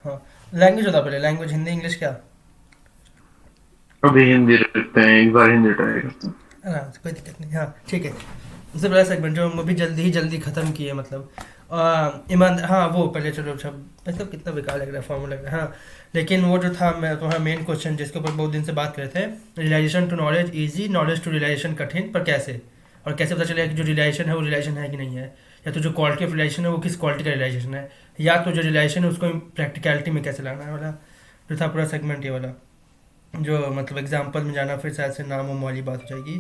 हाँ, लैंग्वेज बता पहले, लैंग्वेज हिंदी इंग्लिश क्या? अभी हिंदी रखते हैं, एक बार हिंदी ट्राई करते हैं। हाँ, कोई दिक्कत नहीं, हाँ ठीक है। सबसे पहला सेगमेंट जो हम अभी जल्दी ही जल्दी ख़त्म किए, मतलब ईमान, हाँ वो पहले चलो, अच्छा मतलब कितना बेकार लग रहा है, फॉर्मूला लग रहा है, हाँ। लेकिन वो जो था, मैं तुम्हारा मेन क्वेश्चन जिसके ऊपर बहुत दिन से बात कर रहे थे, realisation to knowledge easy, knowledge to realisation कठिन, पर कैसे? और कैसे पता चलेगा कि जो रियलाइजेशन है वो रियलाइजेशन है कि नहीं है, या तो जो क्वालिटी ऑफ रियलाइजेशन है वो किस क्वालिटी का रियलाइजेशन है, या तो जो रियलाइजेशन है उसको प्रैक्टिकलिटी में कैसे लाना है वाला जो था पूरा सेगमेंट ये वाला। जो मतलब एग्जाम्पल में जाना फिर शायद से नाम वाम वाली बात हो जाएगी।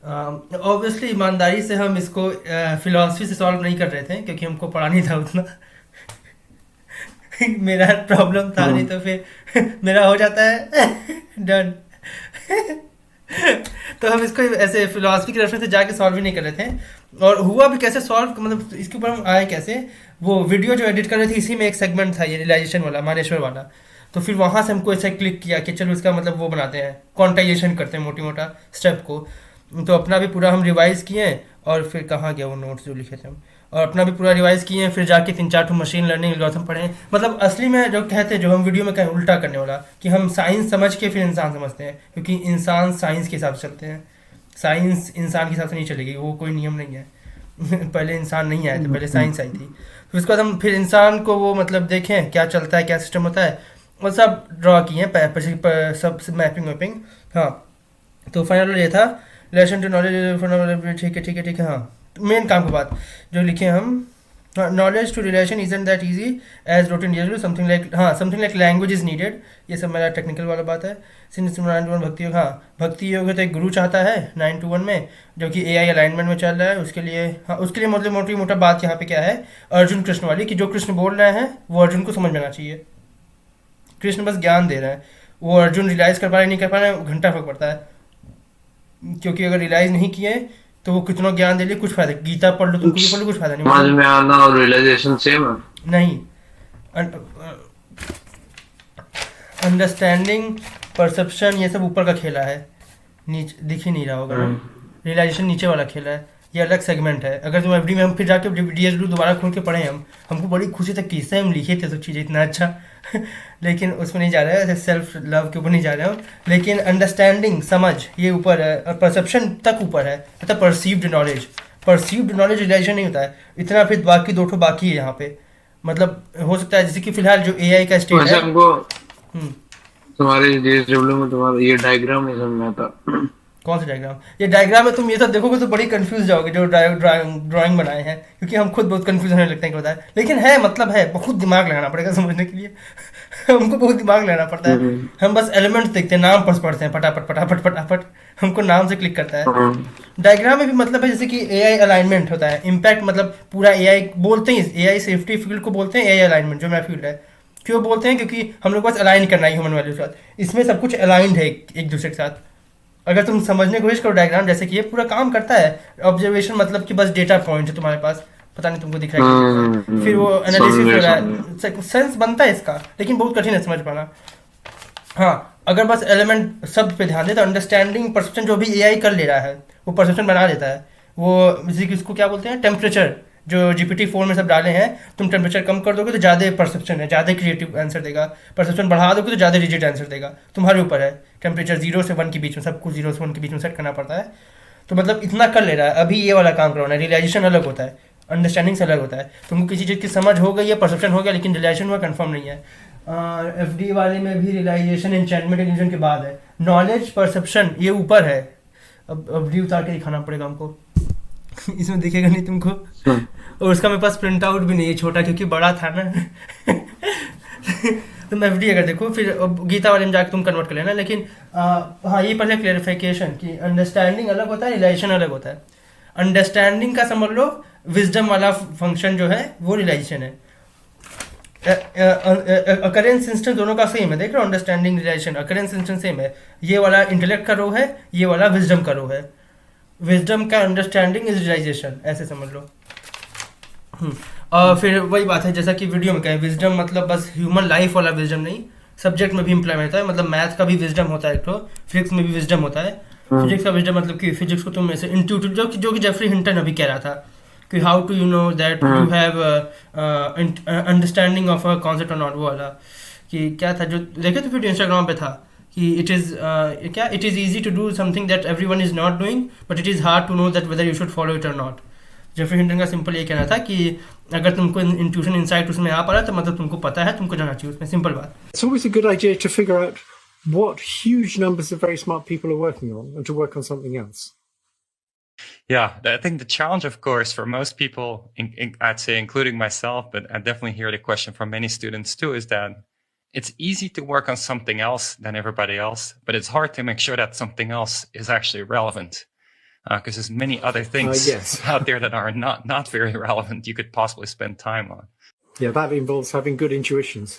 ऑब्वियसली ईमानदारी से हम इसको फिलॉसफी से सॉल्व नहीं कर रहे थे क्योंकि हमको पढ़ा नहीं था उतना। मेरा प्रॉब्लम था नहीं हम्म। तो फिर मेरा हो जाता है डन। तो हम इसको ऐसे फिलॉसफी के रेफरेंस से जाके सॉल्व ही नहीं कर रहे थे। और हुआ भी कैसे सॉल्व, मतलब इसके ऊपर हम आए कैसे, वो वीडियो जो एडिट कर रहे थे इसी में एक सेगमेंट था ये रियलाइजेशन वाला, मानेश्वर वाला। तो फिर वहाँ से हमको ऐसा क्लिक किया कि चलो इसका मतलब वो बनाते हैं, क्वांटाइजेशन करते हैं मोटी मोटा स्टेप को। तो अपना भी पूरा हम रिवाइज किए, और फिर कहाँ गया वो नोट्स जो लिखे थे हम, और अपना भी पूरा रिवाइज किए, फिर जाके 3-4 मशीन लर्निंग एल्गोरिथम पढ़े। मतलब असली में जो कहते हैं, जो हम वीडियो में कहें उल्टा करने वाला, कि हम साइंस समझ के फिर इंसान समझते हैं, क्योंकि इंसान साइंस के हिसाब से चलते हैं। साइंस इंसान के हिसाब से नहीं चलेगी, वो कोई नियम नहीं है। पहले इंसान नहीं आए थे, पहले साइंस आई थी। फिर उसके बाद हम फिर इंसान को वो मतलब देखें क्या चलता है, क्या सिस्टम होता है, वो सब ड्रॉ किए सब मैपिंग वैपिंग। हाँ, तो फाइनल ये था, रिलेशन टू नॉलेज, ठीक है ठीक है ठीक है, हाँ। मेन काम की बात जो लिखे हम, knowledge to relation isn't that easy as written usually, something like, हाँ something like language is needed. ये सब मेरा टेक्निकल वाला बात है। सिंस 9 to 1 भक्ति योग, हाँ भक्ति योग है तो एक गुरु चाहता है 9 to 1 में, जो कि एआई अलाइनमेंट में चल रहा है उसके लिए। हाँ, उसके लिए मतलब मोटी मोटा बात यहाँ पे क्या है, अर्जुन कृष्ण वाली, कि जो कृष्ण बोल रहे हैं वो अर्जुन को समझ में आना चाहिए। कृष्ण बस ज्ञान दे रहे हैं, वो अर्जुन रियलाइज कर पा रहे नहीं कर पा रहे, घंटा फर्क पड़ता है। क्योंकि अगर रियलाइज नहीं किए तो वो कितना ज्ञान दे लिए, कुछ फायदा, गीता पढ़ लो तुम कुछ भी पढ़ लो, कुछ फायदा नहीं समझ मतलब। में आना और रियलाइजेशन सेम है। नहीं, अंडरस्टैंडिंग, परसेप्शन, ये सब ऊपर का खेला है, नीचे दिख ही नहीं रहा होगा ना। हम्म। रियलाइजेशन नीचे वाला खेला है, ये अलग सेगमेंट है। अगर तुम एफडी में हम फिर जाके डीएसडब्ल्यू दोबारा खोल के पढ़े हम, हमको बड़ी खुशी तक किससे हम लिखे थे सब चीज़ें इतना अच्छा। लेकिन उसमें नहीं जा रहे हैं, सेल्फ लव के ऊपर नहीं जा रहे हम। लेकिन अंडरस्टैंडिंग, समझ, ये ऊपर है, और परसेप्शन तक ऊपर है, मतलब perceived knowledge. Perceived knowledge realisation नहीं होता है इतना, फिर बाकी दो ठो बाकी है यहाँ पे। मतलब हो सकता है जैसे कि फिलहाल जो एआई का स्टेट वैसे है। हमको हम्म, तुम्हारे जेएसडब्ल्यू में तुम्हारा ये डायग्राम नहीं समझ में आता। कौन सा डायग्राम? ये डायग्राम में तुम ये सब देखोगे तो बड़ी कंफ्यूज जाओगे, जो ड्राइंग बनाए हैं, क्योंकि हम खुद बहुत कंफ्यूज होने लगते हैं कि बताए, लेकिन है मतलब है, बहुत दिमाग लगाना पड़ेगा समझने के लिए। हमको बहुत दिमाग लगाना पड़ता है। हम्म। हम बस एलिमेंट्स देखते हैं, नाम पढ़ते हैं फटाफट फटाफट फटाफट, हमको नाम से क्लिक करता है। हम्म। डायग्राम में भी मतलब है जैसे कि एआई अलाइनमेंट होता है, इम्पैक्ट, मतलब पूरा एआई बोलते हैं, एआई सेफ्टी फील्ड को बोलते हैं एआई अलाइनमेंट, जो मेरा फील्ड है। क्यों बोलते हैं? क्योंकि हम लोग को बस अलाइन करना है ह्यूमन वैल्यू के साथ, इसमें सब कुछ अलाइंड है एक दूसरे के साथ। अगर तुम समझने की कोशिश करो डायग्राम, जैसे कि ये पूरा काम करता है। ऑब्जर्वेशन मतलब कि बस डेटा पॉइंट है तुम्हारे पास, पता नहीं तुमको दिख रहा है कि नहीं दिख रहा है, फिर वो एनालिसिस हो समझे रहा समझे। है, सेंस बनता है इसका, लेकिन बहुत कठिन है समझ पाना। हाँ, अगर बस एलिमेंट शब्द पे ध्यान दे तो अंडरस्टैंडिंग परसेप्शन जो भी एआई कर ले रहा है, वो परसेप्शन बना देता है। वो जैसे कि इसको क्या बोलते हैं, टेम्परेचर, जो GPT-4 में सब डाले हैं, तुम टेम्परेचर कम कर दोगे तो ज़्यादा परसेप्शन है, ज़्यादा क्रिएटिव आंसर देगा। परसेप्शन बढ़ा दोगे तो ज़्यादा रिजिड आंसर देगा। तुम्हारे ऊपर है, टेम्परेचर 0 से 1 के बीच में, सब कुछ 0 से 1 के बीच में सेट करना पड़ता है। तो मतलब इतना कर ले रहा है, अभी ये वाला काम करवाना है। रियलाइजेशन अलग होता है, अंडरस्टैंडिंग से अलग होता है। तुमको किसी चीज़ की समझ हो गई है, परसेप्शन हो गया, लेकिन रियलाइजेशन हुआ कंफर्म नहीं है। एफडी वाले में भी रियलाइजेशन एन्चेंटमेंट इल्यूजन के बाद है। नॉलेज परसेप्शन ये ऊपर है। अब डी उतार के दिखाना पड़ेगा हमको। इसमें दिखेगा नहीं तुमको। हम्म। और उसका मेरे पास प्रिंट आउट भी नहीं है, छोटा, क्योंकि बड़ा था ना। तुम एफडी अगर देखो फिर गीता वाले में जाकर तुम कन्वर्ट कर लेना। लेकिन हाँ, ये पहले क्लेरिफिकेशन कि अंडरस्टैंडिंग अलग होता है, रियलाइजेशन अलग होता है। अंडरस्टैंडिंग का समझ लो विजडम वाला फंक्शन जो है वो रियलाइजेशन है। अकरेंस इंस्टेंस दोनों का सेम है, देख रहे हो, understanding relation occurrence instance same है। ये वाला इंटेलेक्ट का रो है, ये वाला विजडम का रो है। विजडम का अंडरस्टैंडिंग इज रियलाइजेशन, ऐसे समझ लो। और फिर वही बात है जैसा कि वीडियो में कहें, विजडम मतलब बस ह्यूमन लाइफ वाला विजडम नहीं, सब्जेक्ट में भी इम्प्लीमेंट होता है। मतलब मैथ का भी विजडम होता है एक तो, फिजिक्स में भी विजडम होता है। हम्म। फिजिक्स का विजडम मतलब कि फिजिक्स को तुम ऐसे इंट्यूटिव, जो कि जेफरी हिंटन अभी कह रहा था कि how to you know that you hmm. Have understanding of a concept और नॉट, वो वाला। कि क्या था जो देखे तो वीडियो इंस्टाग्राम पे था कि इट इज़ क्या, it is easy to do something that everyone is not doing but it is hard to know that whether you should follow it और नॉट। जेफरी हिंटन का simple ये कहना था कि अगर तुमको इंट्यूशन इंसाइट उसमें आ पा रहा है तो मतलब तुमको पता है, तुमको जाना चाहिए उसमें, सिंपल बात। It's always a good idea to figure out what huge numbers of very smart people are working on and to work on something else. Yeah, I think the challenge, of course, for most people, I'd say including myself, but I definitely hear the question from many students too, is that it's easy to work on something else than everybody else, but it's hard to make sure that something else is actually relevant. Because there's many other things Yes. out there that are not very relevant you could possibly spend time on. Yeah, that involves having good intuitions.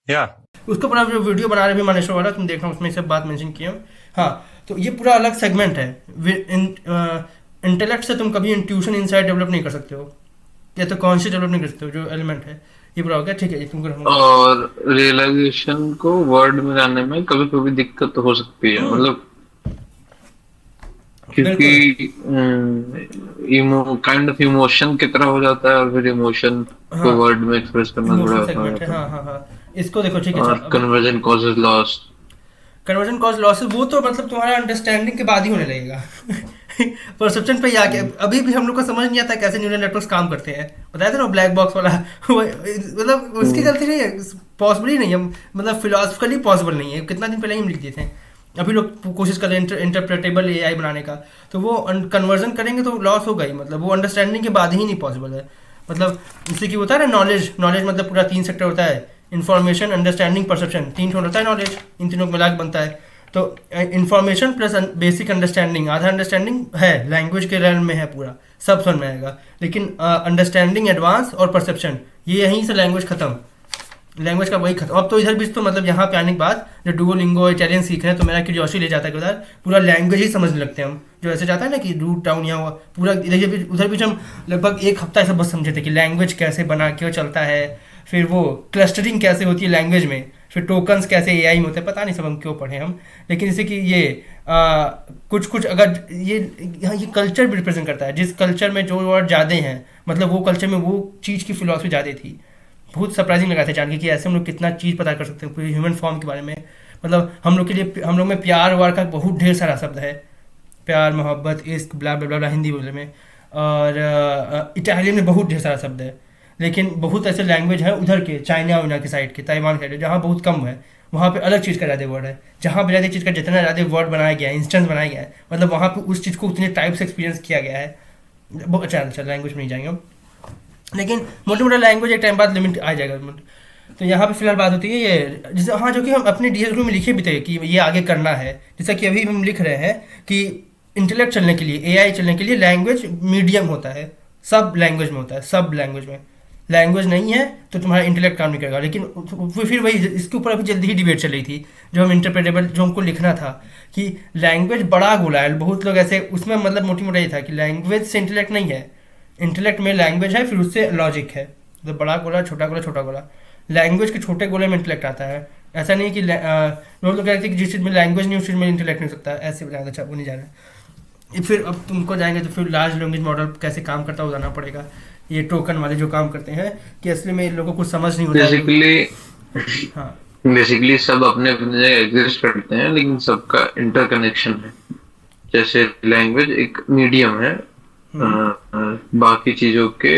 Yeah. उसको पूरा जो video बना रहे भी मानेश्वर वाला, तुम देखना उसमें सब बात मेंशन की हम। हाँ, तो ये पूरा अलग सेगमेंट है। इंटेलेक्ट से तुम कभी इंट्यूशन इंसाइट डेवलप नहीं कर सकते हो, या तो कॉन्शियस डेवलप नहीं कर सकते हो, जो एलिमेंट है ये पूरा हो गया। ठीक है, ये तुमको रहूंगा। और रियलाइजेशन को वर्ड में लाने में कभी कभी दिक्कत हो सकती है, मतलब क्योंकि काइंड ऑफ इमोशन की तरह हो जाता है, और फिर इमोशन को वर्ड में एक्सप्रेस करना थोड़ा इमोशनल आसान सेगमेंट है। होता है। हाँ हाँ हाँ, इसको देखो। ठीक है, और conversion causes loss. Conversion cause losses वो तो मतलब तुम्हारा अंडरस्टैंडिंग के बाद ही होने लगेगा। परसेप्शन पे ही आके अभी भी हम लोग को समझ नहीं आता कैसे न्यूरल नेटवर्क्स काम करते हैं। बताया था ना ब्लैक बॉक्स वाला। मतलब उसकी गलती नहीं है, पॉसिबल ही नहीं है, मतलब फिलोसफिकली पॉसिबल नहीं है। कितना दिन पहले ही हम लिख दिए थे। अभी लोग कोशिश कर रहे हैं इंटरप्रेटेबल एआई बनाने का, तो वो कन्वर्जन करेंगे तो लॉस होगा ही, मतलब वो अंडरस्टैंडिंग के बाद ही नहीं पॉसिबल है। मतलब जैसे कि होता है ना नॉलेज, नॉलेज मतलब पूरा 3 सेक्टर होता है, इन्फॉर्मेशन, अंडरस्टैंडिंग, परसेप्शन, 3 होता है नॉलेज, इन तीनों को मिला के बनता है। तो इन्फॉर्मेशन प्लस बेसिक अंडरस्टैंडिंग, आधा अंडरस्टैंडिंग है लैंग्वेज के रेल में है, पूरा सब समझ में आएगा। लेकिन अंडरस्टैंडिंग एडवांस और परसेप्शन, ये यहीं से लैंग्वेज खत्म, लैंग्वेज का वही खत्म। अब तो इधर भी तो मतलब यहाँ पे आने के बाद जो डुओलिंगो इटालियन सीख रहे हैं, तो मेरा क्यूरियोसिटी ले जाता है कि उधर पूरा लैंग्वेज ही समझने लगते हैं हम। जो ऐसे जाता है ना कि रूट टाउन या पूरा उधर भी हम लगभग 1 हफ्ता ऐसा बस समझे थे कि लैंग्वेज कैसे बना क्यों चलता है, फिर वो क्लस्टरिंग कैसे होती है लैंग्वेज में, फिर टोकन्स कैसे एआई में होते हैं, पता नहीं सब हम क्यों पढ़े हम। लेकिन जैसे कि ये कुछ अगर ये कल्चर भी रिप्रेजेंट करता है, जिस कल्चर में जो वर्ड ज़्यादा हैं, मतलब वो कल्चर में वो चीज़ की फिलॉसफी ज़्यादा थी। बहुत सरप्राइजिंग लगा था जान के कि ऐसे हम लोग कितना चीज़ पता कर सकते हैं पूरी ह्यूमन फॉर्म के बारे में। मतलब हम लोग के लिए, हम लोग में प्यार वार का बहुत ढेर सारा शब्द है, प्यार, मोहब्बत, इश्क, ब्ला ब्ला ब्ला, हिंदी बोलने में, और इटालियन में बहुत ढेर सारा शब्द है। लेकिन बहुत ऐसे लैंग्वेज है उधर के, चाइना वाइना की साइड के, ताइवान के साइड, जहाँ बहुत कम है, वहाँ पे अलग चीज़ का ज़्यादा वर्ड है। जहाँ पे ज़्यादा चीज़ का जितना ज़्यादा वर्ड बनाया गया है, इंस्टेंस बनाया गया है, मतलब वहाँ पे उस चीज़ को उतने टाइप से एक्सपीरियंस किया गया है। बहुत अच्छा लैंग्वेज में नहीं जाएंगे हम, लेकिन मोटे मोटा लैंग्वेज एक टाइम बाद लिमिट आ जाएगा। तो यहाँ पे फिलहाल बात होती है ये, जैसे हाँ, जो कि हम अपने डीएस में लिखे भी थे कि ये आगे करना है। जैसा कि अभी हम लिख रहे हैं कि इंटेलेक्ट चलने के लिए, एआई चलने के लिए लैंग्वेज मीडियम होता है, सब लैंग्वेज में होता है, सब लैंग्वेज में। लैंग्वेज नहीं है तो तुम्हारा इंटेलेक्ट काम नहीं करेगा। लेकिन फिर वही, इसके ऊपर अभी जल्दी ही डिबेट चल रही थी, जो हम इंटरप्रेटेबल, जो हमको लिखना था कि लैंग्वेज बड़ा गोला है। बहुत लोग ऐसे उसमें मतलब मोटी मोटा ये था कि लैंग्वेज से इंटेलेक्ट नहीं है, इंटेलेक्ट में लैंग्वेज है, फिर उससे लॉजिक है। तो बड़ा गोला, छोटा गोला, छोटा गोला, लैंग्वेज के छोटे गोले में इंटेलेक्ट आता है। ऐसा नहीं कि लोग तो कहते हैं कि जिस चीज़ में लैंग्वेज नहीं उस चीज़ में इंटेलेक्ट नहीं हो सकता, ऐसे भी अच्छा वो नहीं जा रहा है। फिर अब तुमको जाएंगे तो फिर लार्ज लैंग्वेज मॉडल कैसे काम करता है वो जाना पड़ेगा। ये टोकन वाले जो काम करते हैं कि असली में लोगों को समझ नहीं होता बेसिकली। हाँ, बेसिकली सब अपने अपने एग्जिस्ट करते हैं, लेकिन सबका इंटरकनेक्शन है। जैसे लैंग्वेज एक मीडियम है बाकी चीजों के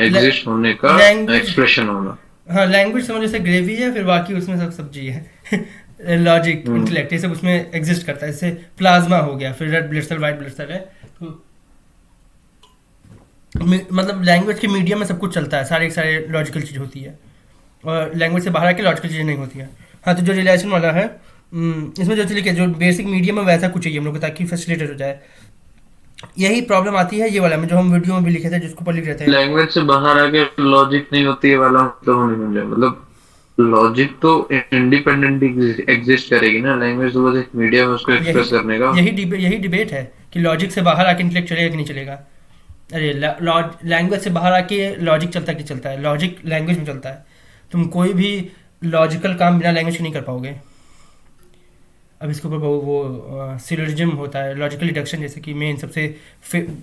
एग्जिस्ट होने का, एक्सप्रेशन होना। हाँ, लैंग्वेज समझ जैसे ग्रेवी है, फिर बाकी उसमें सब सब्जी है। लॉजिक, इंटेलेक्ट, ये सब उसमें एग्जिस्ट करता है। जैसे प्लाज्मा हो गया, फिर red blood cell, white blood cell है। तो मतलब लैंग्वेज के मीडियम में सब कुछ चलता है, सारे लॉजिकल चीज़ होती है, और लैंग्वेज से बाहर आके लॉजिकल चीज़ें नहीं होती है। हाँ, तो जो रिलेशन वाला है इसमें जो चलिए जो बेसिक मीडियम है वैसा कुछ चाहिए हम लोग को, ताकि फैसिलिटेट हो जाए। यही प्रॉब्लम आती है ये वाला में, जो हम वीडियो में भी लिखे थे, जिसको ऊपर लिख रहे थे, लैंग्वेज से बाहर आके लॉजिक नहीं होती है वाला, तो नहीं समझे। मतलब लॉजिक तो इंडिपेंडेंट एग्जिस्ट करेगी ना, लैंग्वेज तो बस एक मीडियम है उसको एक्सप्रेस करने का। यही डिबेट है कि लॉजिक से बाहर आके इंटेलेक्ट चलेगा कि नहीं चलेगा। अरे लैंग्वेज से बाहर आके लॉजिक चलता कि चलता है, लॉजिक लैंग्वेज में चलता है। तुम कोई भी लॉजिकल काम बिना लैंग्वेज के नहीं कर पाओगे। अब इसके ऊपर वो सिलोजिज्म होता है, लॉजिकल डिडक्शन, जैसे कि मेन सबसे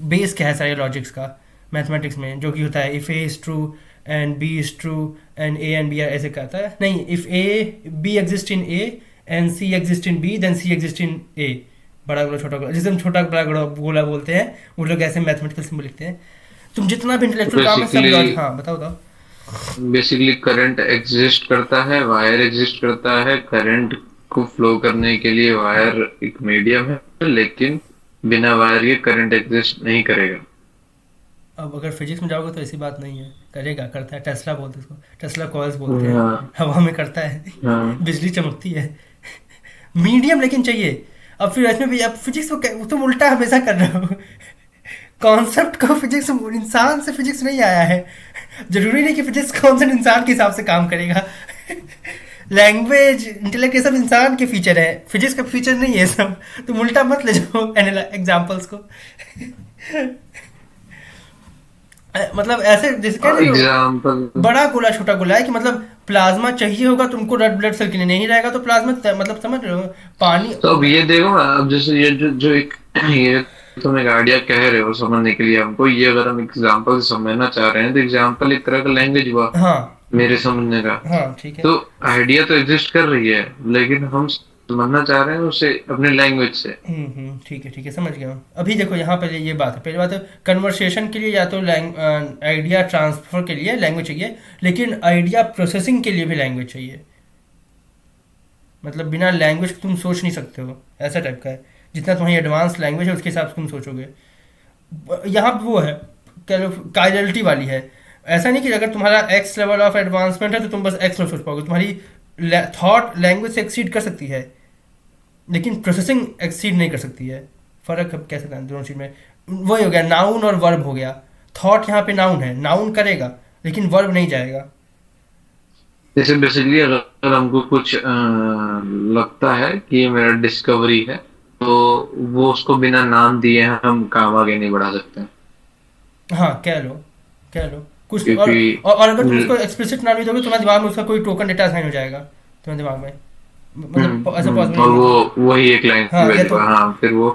बेस क्या है सारे लॉजिक्स का, मैथमेटिक्स में, जो कि होता है if A is true and B is true and A and B are, ऐसे कहता है नहीं, if A B exist in A and C exist in B then C exist in A, बड़ा गोला छोटा गोला, जिसे हम छोटा बड़ा गोला बोलते हैं, वो लोग ऐसे मैथमेटिकल सिंबल लिखते हैं। तुम जितना भी इंटेलेक्चुअल काम है सब बेसिकली हाँ बताओ बताओ। बेसिकली करंट एग्जिस्ट करता है, वायर एग्जिस्ट करता है, करंट को फ्लो करने के लिए वायर एक मीडियम है, लेकिन बिना वायर के करंट एग्जिस्ट नहीं करेगा। अब अगर फिजिक्स में जाओगे तो ऐसी बात नहीं है, करेगा, करता है, टेस्ला बोलते हैं उसको, टेस्ला कॉइल्स बोलते हैं, हाँ हवा में करता है, हाँ बिजली चमकती है। मीडियम लेकिन चाहिए। अब फिर इसमें भी अब फिजिक्स को तुम उल्टा हमेशा कर रहे हो। कॉन्सेप्ट को फिजिक्स, इंसान से फिजिक्स नहीं आया है, जरूरी नहीं कि फिजिक्स कॉन्सेप्ट इंसान के हिसाब से काम करेगा। लैंग्वेज, इंटेलेक्ट, ये सब इंसान के फीचर है, फिजिक्स का फीचर नहीं है सब। तुम उल्टा मत ले जाओ एग्जाम्पल्स को। मतलब ऐसे जैसे कह रहे हो, एग्जाम्पल बड़ा गोला छोटा गोला है कि मतलब प्लाज्मा चाहिए होगा तुमको रेड ब्लड सेल के लिए, नहीं रहेगा तो प्लाज्मा मतलब समझ रहे हो, पानी। तो अब ये देखो ना, अब जैसे ये जो एक ये तुम एक आइडिया कह रहे हो समझने के लिए हमको, ये अगर हम एग्जाम्पल समझना चाह रहे हैं तो एग्जाम्पल एक तरह का लैंग्वेज हुआ हाँ मेरे समझने का। हाँ ठीक है। तो आइडिया तो एग्जिस्ट कर रही है, लेकिन हम समझना चाह रहे हैं उसे अपने लैंग्वेज से। ठीक है समझ गया हूँ। अभी देखो यहाँ पे ये बात है, पहली बात है कन्वर्सेशन के लिए या तो आइडिया ट्रांसफर के लिए लैंग्वेज चाहिए, लेकिन आइडिया प्रोसेसिंग के लिए भी लैंग्वेज चाहिए। मतलब बिना लैंग्वेज तुम सोच नहीं सकते हो, ऐसा टाइप का है। जितना तुम्हारी एडवांस लैंग्वेज है उसके हिसाब से तुम सोचोगे। यहाँ पे वो है काइजलिटी वाली है। ऐसा नहीं कि अगर तुम्हारा एक्स लेवल ऑफ एडवांसमेंट है तो तुम बस एक्स लेवल सोच पाओगे, तुम्हारी थॉट लैंग्वेज से एक्सीड कर सकती है लेकिन प्रोसेसिंग एक्सीड नहीं कर सकती है। फ़र्क अब कैसे करना दोनों चीज़ में, वही हो गया नाउन और वर्ब हो गया। थॉट यहाँ पे नाउन है, नाउन करेगा लेकिन वर्ब नहीं जाएगा। जैसे बेसिकली अगर हमको कुछ लगता है कि ये मेरा डिस्कवरी है, तो वो उसको बिना नाम दिए हम काम आगे नहीं बढ़ा सकते। हाँ कह लो कुछ। क्योंकि और अगर तुम उसको एक्सप्लिसिट नाम नहीं दोगे तुम्हारे दिमाग में उसका कोई टोकन डेटा असाइन हो जाएगा तुम्हारे दिमाग में, मतलब ऐसा पॉसिबल और नहीं है। वो वही एक लाइन हाँ या तो हाँ, फिर वो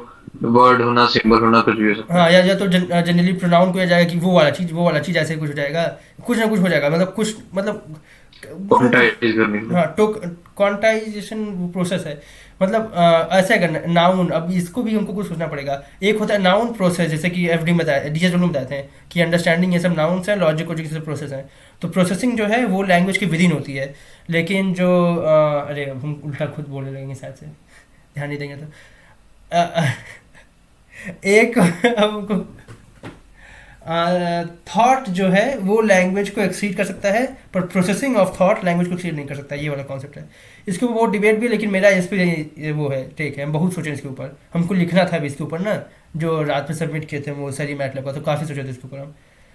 वर्ड होना, सिंबल होना, कुछ भी हो सकता हाँ या तो जनरली प्रोनाउन को जाएगा कि वो वाला चीज़ ऐसे कुछ हो जाएगा, कुछ ना कुछ हो जाएगा, मतलब कुछ मतलब है क्वांटाइज करने के लिए। हाँ क्वांटाइजेशन प्रोसेस है। मतलब ऐसे करना नाउन। अब इसको भी हमको कुछ सोचना पड़ेगा। एक होता है नाउन प्रोसेस, जैसे कि एफडी में बताया, डीएस डब्ल्यू में बताते हैं कि अंडरस्टैंडिंग ये सब नाउन्स हैं, लॉजिक वॉजिक सब प्रोसेस हैं। तो प्रोसेसिंग जो है वो लैंग्वेज के विदिन होती है, लेकिन जो अरे हम उल्टा खुद बोलने लगेंगे शायद से, ध्यान नहीं देंगे तो एक हमको थॉट जो है वो लैंग्वेज को एक्सीड कर सकता है, पर प्रोसेसिंग ऑफ थॉट लैंग्वेज को एक्सीड नहीं कर सकता। ये वाला कॉन्सेप्ट है। इसके ऊपर बहुत डिबेट भी है, लेकिन मेरा इस पर वो है टेक है, हम बहुत सोचे इसके ऊपर। हमको लिखना था अभी इसके ऊपर ना, जो रात में सबमिट किए थे वो सरी मैट लगा, तो काफ़ी सोचे थे इसके ऊपर हम।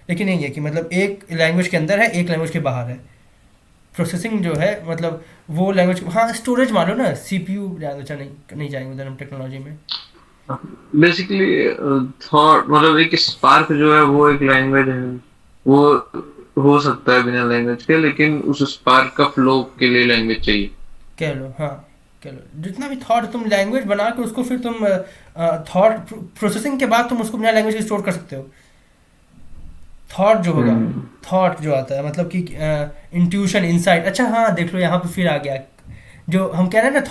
लेकिन यही है कि मतलब एक लैंग्वेज के अंदर है, एक लैंग्वेज के बाहर है। प्रोसेसिंग जो है मतलब वो लैंग्वेज, हाँ स्टोरेज मान लो ना, CPU अच्छा नहीं जाएंगे उधर हम टेक्नोलॉजी में। बेसिकली थॉट मतलब एक स्पार्क जो है वो एक लैंग्वेज है, वो हो सकता है बिना लैंग्वेज के, लेकिन उस स्पार्क का फ्लो के लिए लैंग्वेज चाहिए। कह लो हाँ कह लो, जितना भी थॉट तुम लैंग्वेज बना के उसको फिर तुम थॉट प्रोसेसिंग के बाद तुम उसको बिना लैंग्वेज के स्टोर कर सकते हो। थॉट जो होगा, थॉट जो आता है मतलब कि इंट्यूशन, इनसाइट। अच्छा हाँ देख लो यहाँ पे फिर आ गया जो हम कह रहे हैं ना,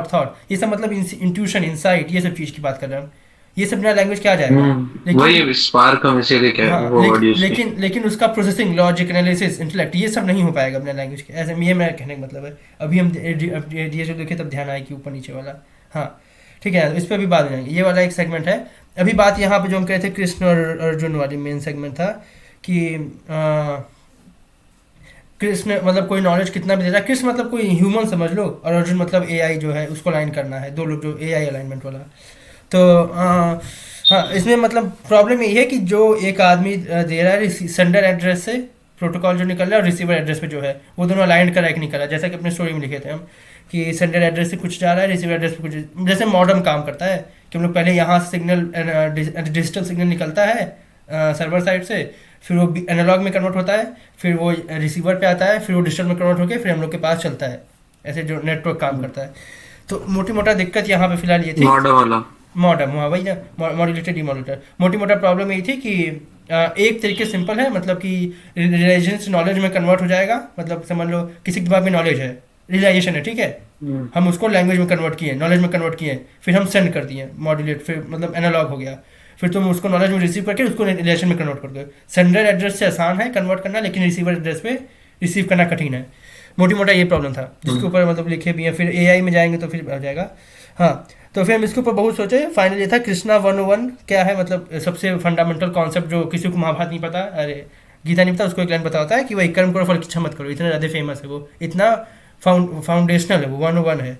थॉट ये सब मतलब इंट्यूशन, इनसाइट, ये सब चीज़ की बात कर रहे हैं हम। ये सब बिना लैंग्वेज क्या आ जाएगा? वही स्पार्क हम इसीलिए कह रहे हैं, वो वर्ड यूज किया। लेकिन उसका प्रोसेसिंग, लॉजिक, एनालिसिस, इंटेलेक्ट, ये सब नहीं हो पाएगा बिना लैंग्वेज के। ऐसे ये मेरा कहने का मतलब है। अभी हम डीएसओ देखें तब ध्यान आए कि ऊपर नीचे वाला। हाँ ठीक है, इस पर भी बात हो जाएंगे। ये वाला एक सेगमेंट है। अभी बात यहाँ पे जो हम कह रहे थे कृष्ण और अर्जुन वाली मेन सेगमेंट था कि कृष्ण मतलब कोई नॉलेज कितना भी दे रहा है। कृष्ण मतलब कोई ह्यूमन समझ लो, और अर्जुन मतलब एआई जो है उसको अलाइन करना है, दो लोग जो एआई अलाइनमेंट वाला। तो हाँ इसमें मतलब प्रॉब्लम यही है कि जो एक आदमी दे रहा है सेंडर एड्रेस से प्रोटोकॉल जो निकल रहा है और रिसीवर एड्रेस पे जो है वो दोनों अलाइन करा कि नहीं करा। जैसा कि अपने स्टोरी में लिखे थे हम कि सेंडर एड्रेस से कुछ जा रहा है, रिसीवर एड्रेस पे कुछ, जैसे मॉडर्म काम करता है कि हम लोग पहले यहाँ से सिग्नल, डिजिटल सिग्नल निकलता है सर्वर साइड से, फिर वो एनालॉग में कन्वर्ट होता है, फिर वो रिसीवर पे आता है, फिर वो डिजिटल में कन्वर्ट होकर फिर हम लोग के पास चलता है। ऐसे जो नेटवर्क काम करता है। तो मोटी मोटा दिक्कत यहाँ पे फिलहाल ये थी, मॉडर्म, हाँ वही ना, मॉड्यूलेटर डीमॉड्यूलेटर। मोटी मोटा प्रॉब्लम यही थी कि एक तरीके सिंपल है, मतलब कि रियलाइजेशन से नॉलेज में कन्वर्ट हो जाएगा। मतलब समझ लो किसी के दिमाग में नॉलेज है, रियलाइजेशन है, ठीक है, हम उसको लैंग्वेज में कन्वर्ट किए, नॉलेज में कन्वर्ट किए, फिर हम सेंड कर दिए मॉड्यूलेट, फिर मतलब एनालॉग हो गया, फिर तुम उसको नॉलेज में रिसीव करके उसको रिलेशन में कन्वर्ट कर दो। सेंडर एड्रेस से आसान है कन्वर्ट करना, लेकिन रिसीवर एड्रेस पे रिसीव करना कठिन है। मोटी मोटा ये प्रॉब्लम था जिसके ऊपर मतलब लिखे भी हैं, फिर एआई में जाएंगे तो फिर आ जाएगा। हाँ, तो फिर हम इसके ऊपर बहुत सोचे, फाइनल ये था कृष्णा 101 क्या है, मतलब सबसे फंडामेंटल कॉन्सेप्ट जो किसी को महाभारत नहीं पता, अरे गीता नहीं पता, उसको एक लाइन पता होता है कि वही कर्म करो फल की इच्छा मत करो, इतना ज़्यादा फेमस है वो, इतना फाउंडेशनल है वो, 101 है।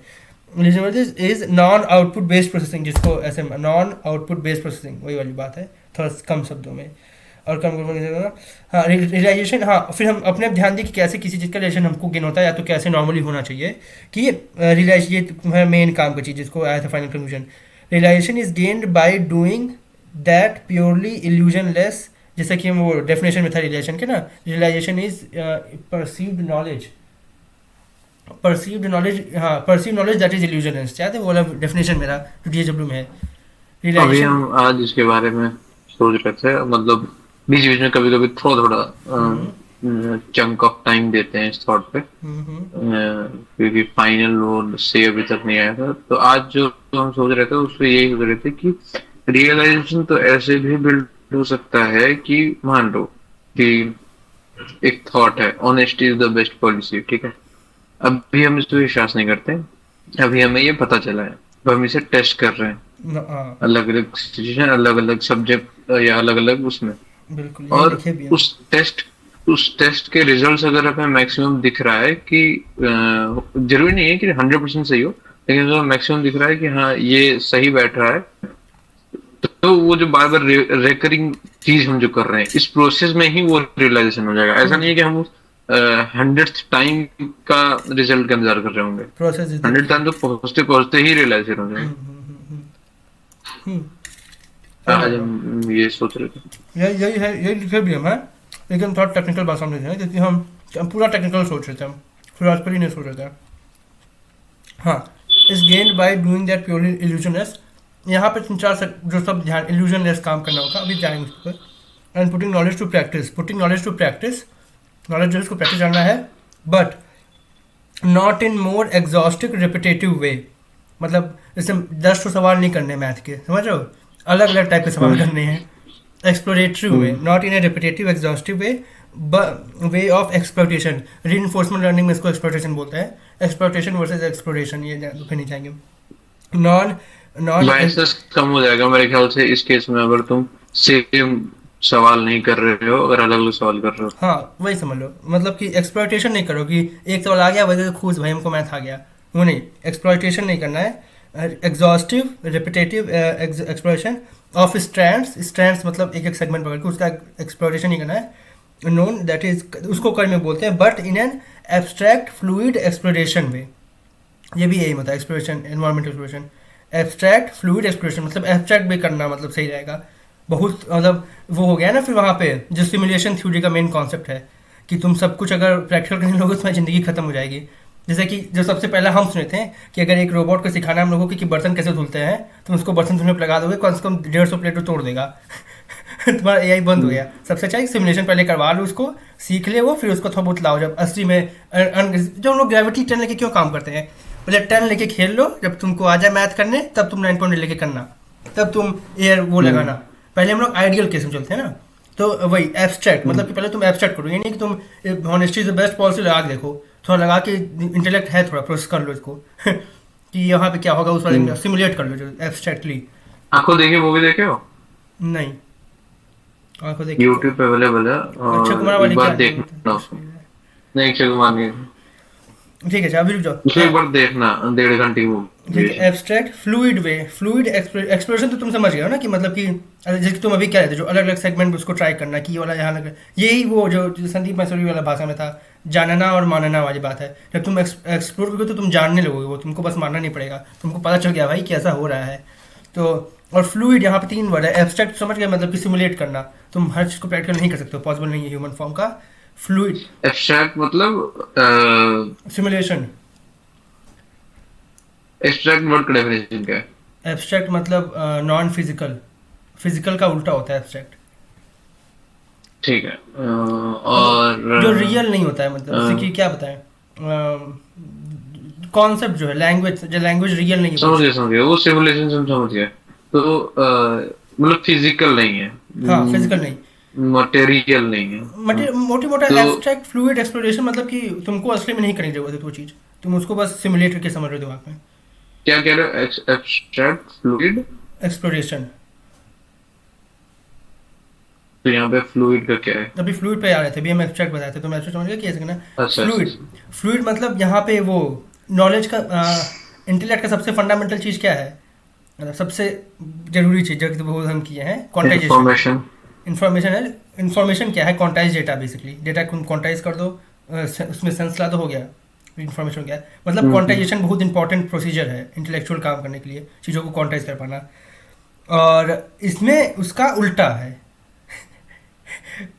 Is non output based processing, जिसको ऐसे नॉन आउटपुट बेस्ड प्रोसेसिंग, वही वाली बात है, थोड़ा कम शब्दों में और कम हाँ रियलाइजेशन। हाँ, फिर हम अपने आप ध्यान दें कि कैसे किसी चीज़ का रिलेशन हमको गेन होता है, या तो कैसे नॉर्मली होना चाहिए कि रियलाइज, ये तुम्हारा मेन काम का चीज़ जिसको आया था final conclusion. Realisation is gained by doing that purely illusion less, जैसा कि हम वो डेफिनेशन में था रियलाइजेशन के ना, realization is perceived knowledge, perceived knowledge, हाँ perceive knowledge that is illusionless, चाहते वो वाला डेफिनेशन मेरा जो डीएचडब्ल्यू में है। अभी हम आज इसके बारे में सोच रहे थे, मतलब बीच बीच में कभी कभी थोड़ा थोड़ा चंक ऑफ टाइम देते हैं इस थॉट पे, क्योंकि फाइनल वो से अभी तक नहीं आया था। तो आज जो हम सोच रहे थे उसमें यही सोच रहे थे कि रियलाइजेशन तो ऐसे भी बिल्ड हो सकता है कि मान लो कि एक थॉट है, honesty is the best policy, ठीक है, अभी हम इस पर विश्वास नहीं करते, अभी हमें ये पता चला है, तो हम इसे टेस्ट कर रहे हैं अलग अलग सिचुएशन, अलग अलग सब्जेक्ट या अलग अलग उसमें, और उस टेस्ट के रिजल्ट्स अगर हमें मैक्सिमम दिख रहा है कि जरूरी नहीं है कि 100% सही हो, लेकिन अगर मैक्सिमम दिख रहा है कि हाँ ये सही बैठ रहा है, तो वो जो बार बार रेकरिंग चीज हम जो कर रहे हैं इस प्रोसेस में ही वो रियलाइजेशन हो जाएगा। ऐसा नहीं है कि हम 100th टाइम का रिजल्ट का इंतजार कर रहे होंगे, 100 टाइम तो पहुंचते पहुंचते ही रियलाइजेशन हो जाएगा। आज हम ये सोच रहे थे, यही है, यही लिखे भी हम है, लेकिन थोड़ा टेक्निकल भाषा में है, क्योंकि हम पूरा टेक्निकल सोच रहे थे, हम फिलोसफी नहीं सोच रहे थे। हाँ, is gained by doing that purely illusionless, यहाँ पे 3-4 जो सब ध्यान इल्यूजनलेस काम करना होगा, अभी जाएंगे उस पर। And putting knowledge to practice, putting knowledge to practice, knowledge जो है उसको प्रैक्टिस करना है, but not in more exhaustive repetitive way, मतलब जैसे 10 सवाल नहीं करने मैथ के, समझ रहे हो, अलग अलग टाइप के सवाल करने हैं, exploratory way, not in A repetitive exhaustive way, way of exploitation. Reinforcement learning में इसको एक्सप्लोटेशन बोलते हैं, एक्सप्लोटेशन वर्सेस एक्सप्लोरेशन, ये फिर नहीं जाएंगे। नॉन बायसेस कम हो जाएगा मेरे ख्याल से इस केस में, अगर तुम सेम सवाल नहीं कर रहे हो, अगर अलग अलग सवाल कर रहे हो। हाँ, वही समझ लो, मतलब कि एक्सप्लॉयटेशन नहीं करो कि एक सवाल आ गया वही खुश भाई हमको मैथ आ गया, वो नहीं, एक्सप्लॉयटेशन नहीं करना है। Exhaustive repetitive exploration of strands मतलब एक एक सेगमेंट पकड़ के उसका एक्सप्लोरेशन नहीं करना है। नोन दैट इज, उसको कर में बोलते हैं, but in an abstract fluid exploration में, ये भी यही मतलब exploration, environmental exploration, abstract fluid exploration, मतलब एब्स्ट्रैक्ट भी करना मतलब सही रहेगा बहुत, मतलब वो हो गया ना। फिर वहाँ पे जो सिमुलेशन थ्योरी का मेन कॉन्सेप्ट है कि तुम सब कुछ अगर प्रैक्टिकल करने लोगे तो तुम्हारी ज़िंदगी खत्म हो जाएगी। जैसे कि जो सबसे पहला हम सुने थे कि अगर एक रोबोट को सिखाना हम लोगों को कि बर्तन कैसे धुलते हैं, तुम उसको बर्तन धुलने पर लगा दोगे, कम से कम 150 प्लेट तो तोड़ देगा तुम्हारा एआई बंद हो गया। सबसे अच्छा सिमुलेशन पहले करवा लो, उसको सीख ले वो, फिर उसको थोड़ा बहुत लाओ। जब असली में जो हम लोग ग्रेविटी 10 लेके क्यों काम करते हैं, पहले 10 लेके खेल लो, जब तुमको आ जाए मैथ करने तब तुम 9 लेके करना, तब तुम एयर वो लगाना। पहले हम लोग आइडियल केस में चलते हैं ना, तो वही एब्स्ट्रैक्ट, मतलब कि पहले तुम एब्स्ट्रैक्ट करो, ये नहीं कि तुम ऑनेस्टी से बेस्ट पॉलिसी लगा के देखो, थोड़ा लगा के इंटेलेक्ट है थोड़ा प्रोसेस कर लो इसको कि यहाँ पे क्या होगा उस वाले सिमुलेट कर लो जो एब्स्ट्रैक्टली। आंखों देखे मूवी देखे हो? नहीं, आंखों देखे YouTube पे अवेलेबल है, और अक्षय कुमार वाली एक बार क्या देखना उसको। नहीं, अक्षय कुमार नहीं, ठीक है, अभी रुक जाओ, उसे एक बार देखना, 1.5 घंटे की मूवी। ठीक है, एब्स्ट्रैक्ट फ्लूइड वे, फ्लूइड एक्सप्लोरेशन तो तुम समझ गए हो ना, कि मतलब कि जैसे तुम अभी क्या रहते जो अलग अलग सेगमेंट उसको ट्राई करना कि ये वाला यहाँ लग, यही वो जो संदीप मैसूरी वाला भाषा में था, जानना और मानना वाली बात है। जब तुम एक्सप्लोर करोगे तो तुम जानने लगोगे, वो तुमको बस मानना नहीं पड़ेगा, तुमको पता चल गया भाई कैसा हो रहा है। तो और फ्लूइड यहाँ पे 3 वर्ड है, एब्स्ट्रैक्ट समझ गए, मतलब कि सिमुलेट करना, तुम हर चीज़ को प्रैक्टिकल नहीं कर सकते हो, पॉसिबल नहीं है ह्यूमन फॉर्म का। फ्लूइड एब्स्ट्रैक्ट मतलब सिमुलेशन, एब्स्ट्रैक्ट वर्ड का डेफिनेशन क्या है? एब्स्ट्रैक्ट मतलब नॉन फिजिकल, फिजिकल का उल्टा होता है एब्स्ट्रैक्ट। ठीक है। मतलब जो और रियल नहीं होता है, मतलब जैसे कि क्या बताएं, कॉन्सेप्ट जो है लैंग्वेज, जो लैंग्वेज रियल नहीं है कुछ। समझ गया वो सिमुलेशन समझ गया। तो मतलब फिजिकल नहीं है, हाँ फिजिकल नहीं, मटेरियल नहीं है। मोटी मोटा तो एब्स्ट्रैक्ट फ्लूइड एक्सप्लोरेशन, मतलब कि तुमको असली में नहीं करनी जरूरत है वो चीज़, तुम उसको बस सिमुलेट करके समझ रहे हो दिमाग में। क्या कह रहे हो, एब्स्ट्रैक्ट फ्लूइड? एक्सप्लोरेशन। तो यहाँ पे फ्लूइड का क्या है? अभी फ्लूइड पे आ रहे थे, अभी हम एब्स्ट्रैक्ट बताए थे, तो मैं एब्स्ट्रैक्ट समझ गया कि ऐसे ना। अच्छा अच्छा फ्लूइड, अच्छा। फ्लूइड मतलब यहाँ पे वो नॉलेज का, इंटेलेक्ट का सबसे फंडामेंटल चीज़ क्या है, मतलब सबसे जरूरी चीज़ जो वो हम किए हैं, क्वांटाइजेशन। इंफॉर्मेशन। इन्फॉर्मेशन है, इन्फॉर्मेशन क्या है, क्वांटाइज डेटा, बेसिकली डेटा को क्वांटाइज कर दो, उसमें सेंस ला दो, हो गया। इन्फॉर्मेशन क्या है, मतलब हम्म। क्वांटाइजेशन बहुत इंपॉर्टेंट प्रोसीजर है इंटेलेक्चुअल काम करने के लिए, चीज़ों को क्वांटाइज कर पाना। और इसमें उसका उल्टा है,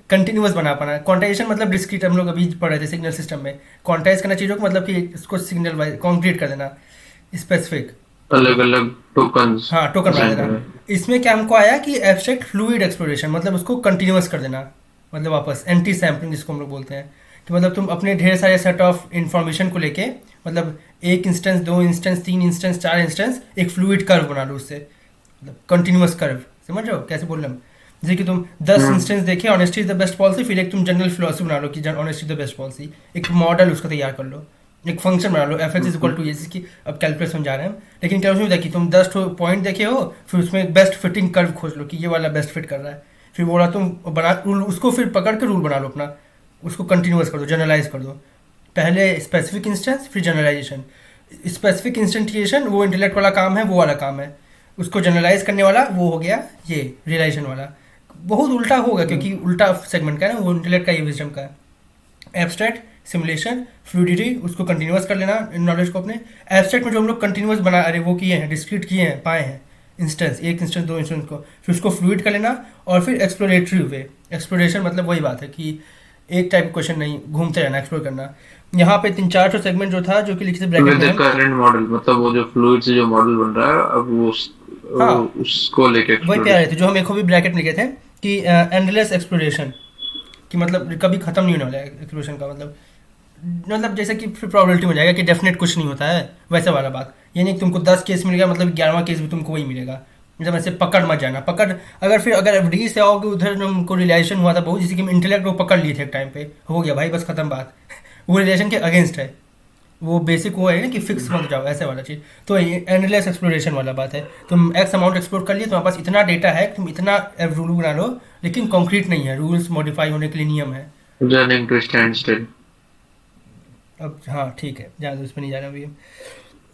कंटिन्यूअस बना पाना। क्वांटाइजेशन मतलब डिस्क्रीट, हम लोग अभी पढ़ रहे थे सिग्नल सिस्टम में, क्वांटाइज करना चीज़ों को, मतलब कि इसको सिग्नल वाइज कॉन्क्रीट कर देना, स्पेसिफिक। अलग अलग टोकन्स हाँ टोकन बना असाइन देना। करें। इसमें क्या हमको आया कि एब्स्ट्रैक्ट फ्लूइड एक्सप्लोरेशन, मतलब उसको कंटिन्यूअस कर देना, मतलब वापस एंटी सैम्पलिंग जिसको हम लोग बोलते हैं, कि मतलब तुम अपने ढेर सारे सेट ऑफ इंफॉर्मेशन को लेके, मतलब एक इंस्टेंस, दो इंस्टेंस, तीन इंस्टेंस, चार इंस्टेंस, एक फ्लूइड कर्व बना लो उससे, मतलब कंटिन्यूअस कर्व। समझ रहे हो कैसे बोल रहे हम, जैसे कि तुम 10 हम्म। इंस्टेंस देखे honesty is the best policy, फिर एक तुम जनरल फिलोसफी बना लो कि honesty is the best policy, एक मॉडल उसका तैयार कर लो, एक फंक्शन बना लो, F H is equal to ये, जिसकी अब कैलकुलेशन समझा रहे हैं हम। लेकिन क्या उसमें देखिए तुम 10 पॉइंट देखे हो, फिर उसमें बेस्ट फिटिंग कर्व खोज लो कि ये वाला बेस्ट फिट कर रहा है, फिर वो वाला तुम बना रूल, उसको फिर पकड़ के रूल बना लो अपना, उसको कंटिन्यूअस कर दो, जनरलाइज कर दो। पहले स्पेसिफिक इंस्टेंस, फिर जनरलाइजेशन। स्पेसिफिक इंस्टेंटिएशन वो इंटेलेक्ट वाला काम है, वो वाला काम है। उसको जनरलाइज करने वाला वो हो गया ये रियलाइजेशन वाला। बहुत उल्टा होगा क्योंकि उल्टा सेगमेंट का है ना, वो इंटेलेक्ट का, ये विजडम का है। एब्स्ट्रैक्ट, सिमुलेशन, फ्लूडिटी, उसको कंटिन्यूअस कर लेना नॉलेज को अपने। एब्स्ट्रैक्ट में जो हम लोग कंटिन्यूअस बना, अरे वो किए हैं, डिस्क्रीट किए हैं, पाए हैं इंस्टेंस, एक इंस्टेंस, दो इंस्टेंस को, फिर उसको फ्लूइड कर लेना। और फिर एक्सप्लोरेटरी वे, एक्सप्लोरेशन मतलब वही बात है कि एक टाइप क्वेश्चन नहीं, घूमते रहना, एक्सप्लोर करना। यहाँ पे 3-4 सेगमेंट जो था, जो कि लिखे थे ब्रैकेट विद में द हम। करंट मॉडल, मतलब वो जो फ्लूइड से जो मॉडल बन रहा है अब वो हाँ उसको लेके वही पे आ रहे थे, एक्सप्लोरेशन। जो हम एक भी ब्रैकेट में लिखे थे कि एंडलेस एक्सप्लोरेशन, कि मतलब कभी खत्म नहीं होने वाला है एक्सप्लोरेशन का, मतलब जैसे कि फिर प्रॉबिलिटी हो जाएगा कि डेफिनेट कुछ नहीं होता है, वैसे वाला बात। ये नहीं कि तुमको 10 केस मिल गया मतलब 11वां केस भी तुमको वही मिलेगा, मतलब ऐसे पकड़ मत जाना, पकड़। अगर डी से आओगे उधर, हमको रिलेशन हुआ था बहुत, जैसे कि इंटेलेक्ट को पकड़ लिए थे एक टाइम पे, हो गया भाई बस खत्म बात। वो रिलेशन के अगेंस्ट है, वो बेसिक वो है ना कि फिक्स मत जाओ, ऐसे वाला चीज़। तो ये एंडलेस एक्सप्लोरेशन वाला बात है, तुम एक्स अमाउंट एक्सप्लोर कर लिए, तुम्हारे पास इतना डेटा है, तुम इतना रूल बना लो, लेकिन कॉन्क्रीट नहीं है, रूल्स मॉडिफाई होने के लिए नियम है। Running to stand still. अब हाँ ठीक है, ज़्यादा उस पर नहीं जा रहा अभी हम।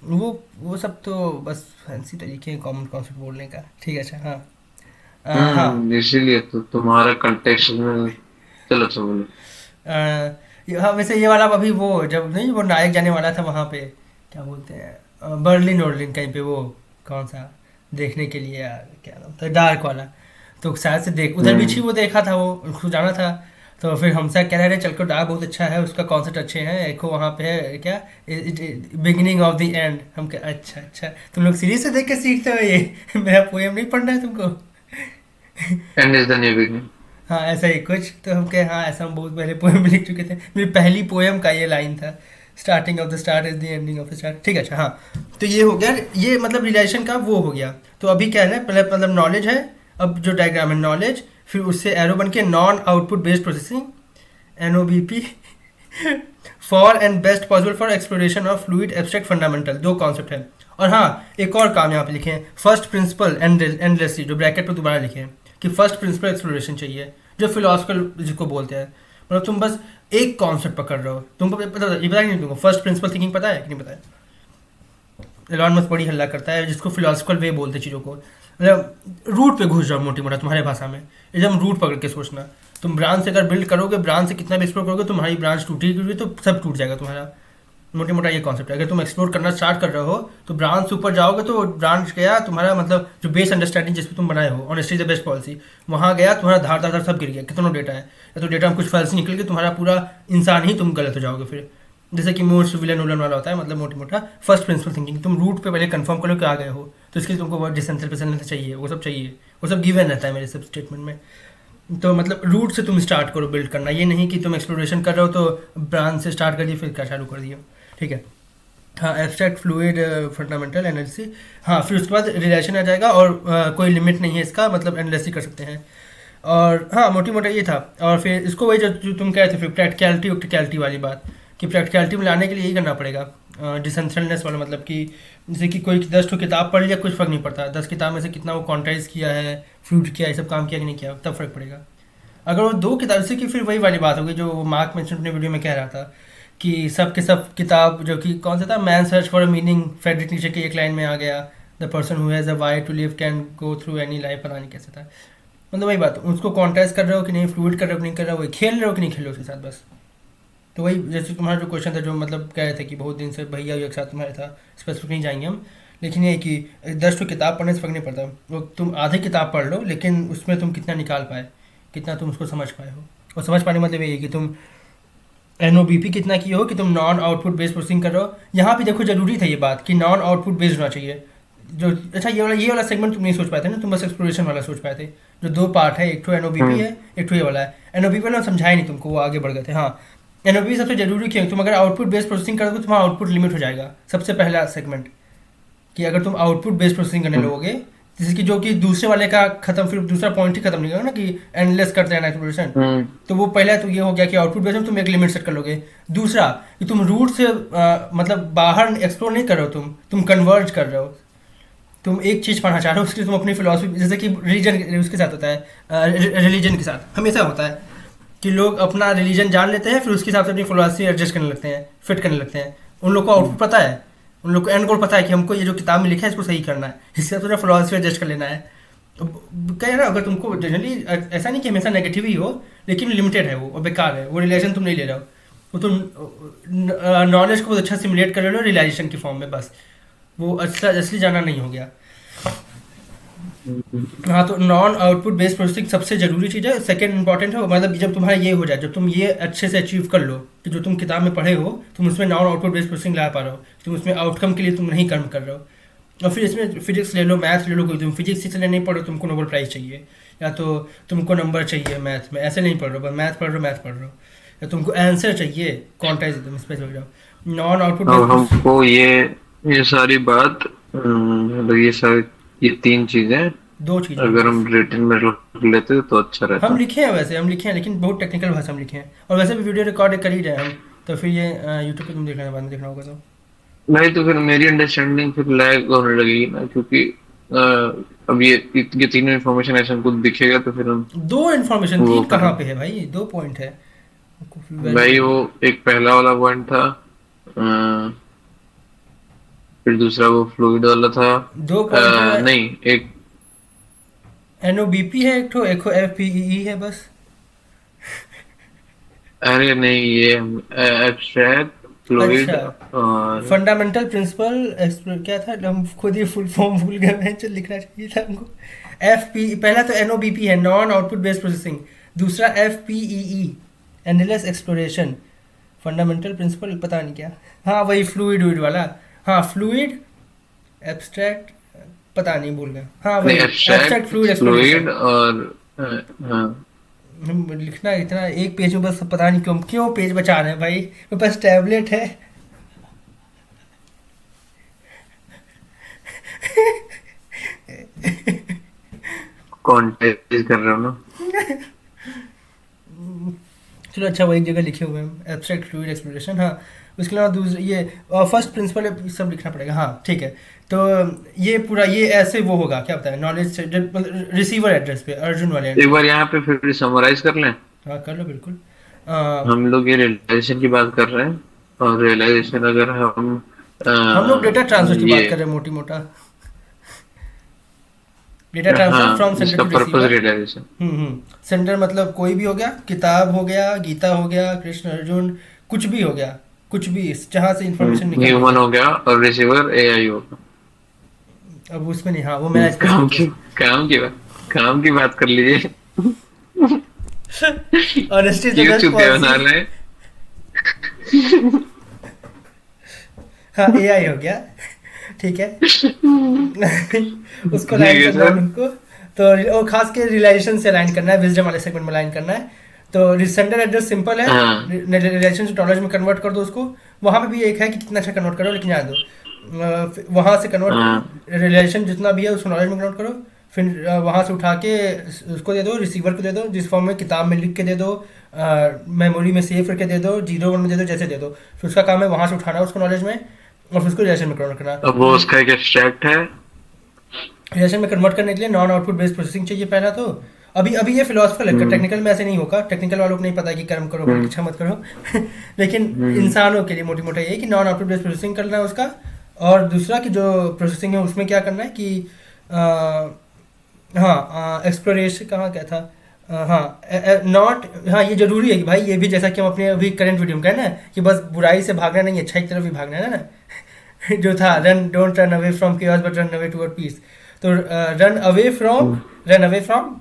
वो सब तो बस फैंसी तरीके हैं कॉमन कॉन्सेप्ट बोलने का, ठीक है। अच्छा हाँ, हाँ। इसीलिए तो तुम्हारा कंटेक्स्ट में। चलो अच्छा बोलो। हाँ वैसे ये वाला अभी वो जब नहीं, वो नायक जाने वाला था वहाँ पे, क्या बोलते हैं, बर्लिन वर्लिन कहीं पे, वो कौन सा देखने के लिए यार, क्या नाम था, डार्क वाला। तो शायद से देख उधर भी छी, हम्म। वो देखा था, वो उसको जाना था। तो फिर हमसे कह रहे थे चल को, डार्क बहुत अच्छा है, उसका कॉन्सेप्ट अच्छे हैं, एक वहाँ पे है क्या, बिगिनिंग ऑफ द एंड। हम कह अच्छा अच्छा, तुम लोग सीरीज से देख के सीखते हो ये मेरा पोएम नहीं पढ़ना है तुमको। And is the new beginning. हाँ ऐसा ही कुछ, तो हम कहे हाँ ऐसा हम बहुत पहले पोएम लिख चुके थे, मेरी पहली पोएम का ये लाइन था, starting of the start is the ending of the start, ठीक है। अच्छा हाँ, तो ये हो गया, ये मतलब रिलेशन का वो हो गया। तो अभी क्या है ना, पहले मतलब नॉलेज है, अब जो डायग्राम है नॉलेज, फिर उससे एरो बन के non output based processing, NOBP, for and best possible for exploration of fluid abstract fundamental, दो कॉन्सेप्ट है। और हाँ एक और काम यहाँ पे लिखे हैं, फर्स्ट प्रिंसिपल एंडलेसली, जो ब्रैकेट पे दोबारा लिखे हैं कि फर्स्ट प्रिंसिपल एक्सप्लोरेशन चाहिए, जो फिलोसफिकल जिसको बोलते हैं, मतलब तुम बस एक कॉन्सेप्ट पकड़ रहे हो, तुमको पता, ये पता नहीं तुमको फर्स्ट प्रिंसिपल थिंकिंग पता है कि नहीं पता है? एलॉन मस्क बड़ी हल्ला करता है, जिसको फिलोसफिकल वे बोलते हैं चीज़ों को, मतलब रूट पे घुस जाओ मोटी मोटा, तुम्हारे भाषा में एकदम रूट पकड़ के सोचना। तुम ब्रांच अगर बिल्ड करोगे, ब्रांच से कितना भी एक्सप्लोर करोगे, तुम्हारी ब्रांच टूटेगी तो सब टूट जाएगा तुम्हारा, मोटे मोटा ये कॉन्सेप्ट है। अगर तुम एक्सप्लोर करना स्टार्ट कर रहे हो तो ब्रांच से ऊपर जाओगे, तो ब्रांच गया तुम्हारा, मतलब जो बेस अंडरस्टैंडिंग जिस पे तुम बनाए हो, honesty is the best policy, वहाँ गया तुम्हारा धार धार धार सब गिर गया, कितना डेटा है, या तो डेटा में कुछ फैल्स निकल के तुम्हारा पूरा इंसान ही तुम गलत हो जाओगे फिर। जैसे कि मोस्ट विलन उलन वाला होता है, मतलब मोटी मोटा फर्स्ट प्रिंसिपल थिंकिंग, तुम रूट पे पहले कंफर्म करो कि आ गए हो, तो इसके लिए तुमको डिसेंसल पे चलना चाहिए, वो सब चाहिए, वो सब गिवन रहता है मेरे सब स्टेटमेंट में। तो मतलब रूट से तुम स्टार्ट करो बिल्ड करना, ये नहीं कि तुम एक्सप्लोरेशन कर रहे हो तो ब्रांच से स्टार्ट कर दिए फिर क्या चालू कर दिए, ठीक है। हाँ, एब्स्ट्रैक्ट फ्लूइड फंडामेंटल एनालिसिस, हाँ फिर उसके बाद रिलेशन आ जाएगा, और कोई लिमिट नहीं है इसका, मतलब एनालिसिस कर सकते हैं। और हाँ मोटी मोटा ये था। और फिर इसको वही जो तुम कह रहे थे फिर प्रैक्टिकलिटी ऑप्टिकलिटी वाली बात, कि प्रैक्टिकलिटी में लाने के लिए यही करना पड़ेगा, डिसेंशनलेस वाला, मतलब कि जैसे कि कोई 10 ठो किताब पढ़ लिया कुछ फ़र्क नहीं पड़ता, 10 किताब में से कितना वो कॉन्ट्राइज किया है, फ्लूइड किया है, ये सब काम किया कि नहीं किया, तब फ़र्क पड़ेगा। अगर वो 2 किताब, जैसे कि फिर वही वाली बात होगी जो मार्क मेंशन अपने वीडियो में कह रहा था, कि सब के सब किताब जो कि कौन सा था, man search for a meaning, Frederick नीचे की एक लाइन में आ गया, the person who has a why to live can go through any life, पता नहीं कैसे था। मतलब वही बात, उसको कॉन्ट्रास्ट कर रहे हो कि नहीं, फ्लूइड कर रहे हो कि नहीं कर रहे हो, वही खेल रहे हो कि नहीं खेल रहे हो उसके साथ, बस। तो वही जैसे तुम्हारा जो क्वेश्चन था, जो मतलब कह रहे थे कि बहुत दिन से भैया एक साथ तुम्हारे था, स्पेसिफिक नहीं जाएंगे हम, लेकिन ये कि 10 ठो किताब पढ़ने से फर्क नहीं पड़ता, वो तुम आधी किताब पढ़ लो, लेकिन उसमें तुम कितना निकाल पाए, कितना तुम उसको समझ पाए हो। और समझ पाने मतलब ये है कि तुम एनओबीपी कितना किए हो, कि तुम नॉन आउटपुट बेस्ड प्रोसेसिंग कर रहे हो। यहाँ पे देखो जरूरी था ये बात कि नॉन आउटपुट बेस्ड होना चाहिए। जो अच्छा ये वाला सेगमेंट तुम नहीं सोच पाए थे ना, तुम बस एक्सप्लोरेशन वाला सोच पाए थे, जो 2 पार्ट है, एक तो एनओबीपी है, एक तो ये वाला है। एनओबीपी वाला समझाया नहीं तुमको, वो आगे बढ़ गए थे। हाँ, एनओबीपी सबसे जरूरी क्यों, तुम अगर आउटपुट बेस्ड प्रोसेसिंग करोगे तो तुम्हारा आउटपुट लिमिट हो जाएगा, सबसे पहला सेगमेंट, कि अगर तुम आउटपुट बेस्ड प्रोसेसिंग करने लगोगे, जैसे कि जो कि दूसरे वाले का खत्म, फिर दूसरा पॉइंट ही खत्म नहीं होगा ना, कि एंडलेस करते हैं एक्सप्लोरेशन। तो वो पहला तो ये हो गया कि आउटपुट बेस्ड में तुम एक लिमिट सेट कर लोगे। दूसरा कि तुम रूट से मतलब बाहर एक्सप्लोर नहीं कर रहे हो, तुम कन्वर्ज कर रहे हो, तुम एक चीज़ पढ़ना चाह रहे हो, उसके लिए तुम अपनी फिलोसफी, जैसे कि रिलीजन उसके साथ होता है, रिलीजन के साथ हमेशा होता है कि लोग अपना रिलीजन जान लेते हैं, फिर उसके हिसाब से अपनी फिलोसफी एडजस्ट करने लगते हैं, फिट करने लगते हैं। उन लोग को आउटपुट पता है, उन लोग को एंड गोल पता है कि हमको ये जो किताब में लिखा है इसको सही करना है, इससे थोड़ा फिलोसफी एडजस्ट कर लेना है। क्या है ना, अगर तुमको जनरली ऐसा नहीं कि हमेशा नेगेटिव ही हो, लेकिन लिमिटेड है वो और बेकार है, वो रिलेशन तुम नहीं ले रहे हो, वो तुम नॉलेज को बहुत अच्छा सिमुलेट कर रहे हो रियलाइजेशन की फॉर्म में, बस वो अच्छा असली जाना नहीं हो गया। हाँ, तो नॉन आउटपुट बेस्ड प्रोसेसिंग सबसे जरूरी चीज़ है, सेकंड इंपॉर्टेंट है, मतलब जब तुम्हारा ये हो जाए, जब तुम ये अच्छे से अचीव कर लो कि जो तुम किताब में पढ़े हो तुम उसमें नॉन आउटपुट बेस्ड प्रोसेसिंग ला पा रहे हो, तुम उसमें आउटकम के लिए तुम नहीं कर्म कर रहे हो। और फिर इसमें फिजिक्स ले लो, मैथ ले लो, कोई तुम फिजिक्स इसलिए नहीं पढ़ रहे हो तुमको नोबेल प्राइज़ चाहिए, या तो तुमको नंबर चाहिए मैथ में, ऐसे नहीं पढ़ रहे हो, बस मैथ पढ़ रहे हो, या तुमको आंसर चाहिए क्वांटाइज एकदम स्पेसिफिक जाओ, नॉन आउटपुट अब बेस्ड। हमको ये सारी बात मतलब ये 3 चीजें 2 चीज़ें अगर हम रिटन में रख लेते तो अच्छा रहता। हम लिखे हैं, वैसे हम लिखे हैं, लेकिन बहुत टेक्निकल भाषा में लिखे हैं, और वैसे भी वीडियो रिकॉर्ड कर ही रहे हैं हम, तो फिर ये यूट्यूब पे तुम देखना, बाद में देखना होगा तो। नहीं तो फिर मेरी अंडरस्टैंडिंग फिर लैग होने लगेगी ना, क्योंकि अब ये तीनों इन्फॉर्मेशन ऐसे हमको दिखेगा तो फिर हम 2 इन्फॉर्मेशन, वो 3 कहाँ करें। पे है भाई, 2 पॉइंट है। भाई वो एक पहला वाला पॉइंट था, फिर दूसरा वो फ्लूइड वाला था। 2 पॉइंट है, नहीं, एक एनओबीपी है, एक तो एफपीई है बस। अरे नहीं, ये एब्स्ट्रैक्ट फ्लूइड अच्छा, और फंडामेंटल प्रिंसिपल क्या था, हम खुद ही फुल फॉर्म भूल गए हैं, जो लिखना चाहिए था हमको। एफपी पहला तो एनओबीपी है, नॉन आउटपुट बेस्ड प्रोसेसिंग, दूसरा एफपीई एंडलेस एक्सप्लोरेशन, फंडामेंटल प्रिंसिपल पता नहीं क्या, हाँ वही फ्लूइड वाला, हाँ फ्लूइड एब्स्ट्रैक्ट, पता नहीं भूल गया, हाँ वही नहीं, abstract fluid abstract fluid exploration. और हाँ। लिखना इतना एक पेज में बस, पता नहीं क्यों पेज बचा रहे हैं भाई, मेरे पास टैबलेट है। कॉन्टेक्ट कर रहा हूँ ना। चलो अच्छा, वो एक जगह लिखे हुए हैं एब्स्ट्रैक्ट फ्लूइड एक्सप्लोरेशन, हाँ। उसके अलावा दूसरा ये फर्स्ट प्रिंसिपल सब लिखना पड़ेगा, हाँ ठीक है। तो ये पूरा ये ऐसे वो होगा, क्या बताया, नॉलेज रिसीवर एड्रेस पे, अर्जुन वाले एक बार यहाँ पे फिर समराइज कर लें। हाँ कर लो बिल्कुल। हम लोग ये रियलाइजेशन की बात कर रहे हैं, और रियलाइजेशन अगर हम लोग डेटा ट्रांसफर की ये बात कर रहे हैं, मोटी मोटा डेटा ट्रांसफर फ्रॉम हाँ, सेंडर इसका to purpose receiver. Realization. Sender मतलब कोई भी हो गया, किताब हो गया, गीता हो गया, कृष्ण अर्जुन, कुछ भी हो गया, कुछ भी जहाँ से इंफॉर्मेशन निकाल ह्यूमन हो गया और रिसीवर एआई होगा। अब उसमें नहीं, हाँ वो मेरा काम की स्पेसिफिक काम की बात कर लीजिए। है। ऑनेस्टी इज द क्यों बेस्ट चुतिया बना पॉलिसी। रहे हैं? हाँ एआई हो गया, ठीक है। उसको ठीक लाइन है करना सर। उनको, तो और खास के रियलाइजेशन से अलाइन करना है, विजडम वाले सेगमेंट में अलाइन करना है। तो सेंडर एड्रेस सिंपल है, हाँ। रिलेशन से नॉलेज में कन्वर्ट कर दो उसको। वहाँ पे भी एक है कि कितना अच्छा कन्वर्ट करो, लेकिन याद दो वहाँ से कन्वर्ट हाँ। रिलेशन जितना भी है उसको नॉलेज में कन्वर्ट करो, फिर वहाँ से उठा के उसको दे दो, रिसीवर को दे दो, जिस फॉर्म में किताब में लिख के दे दो, मेमोरी में सेव करके दे दो, 0 1 में दे दो, जैसे दे दो। फिर उसका काम है वहाँ से उठाना उसको नॉलेज में, और फिर उसको रिलेशन में कन्वर्ट करना। अब वो उसका एक एब्स्ट्रैक्ट है। रिलेशन में कन्वर्ट करने के लिए नॉन आउटपुट बेस्ड प्रोसेसिंग चाहिए पहला। तो अभी ये फिलोसफिकल है, टेक्निकल में ऐसे नहीं होगा, टेक्निकल वालों को नहीं पता कि कर्म करो अच्छा मत करो लेकिन इंसानों के लिए मोटी मोटा ये है कि नॉन आउटपुट बेस्ड प्रोसेसिंग करना है उसका। और दूसरा कि जो प्रोसेसिंग है उसमें क्या करना है कि हाँ एक्सप्लोरेशन कहाँ क्या था, नॉट, हाँ ये जरूरी है कि भाई ये भी, जैसा कि हम अपने अभी करंट वीडियो में कहें ना कि बस बुराई से भागना नहीं, अच्छाई की तरफ भी भागना है ना जो था run don't run away from chaos but run away toward peace. तो run away from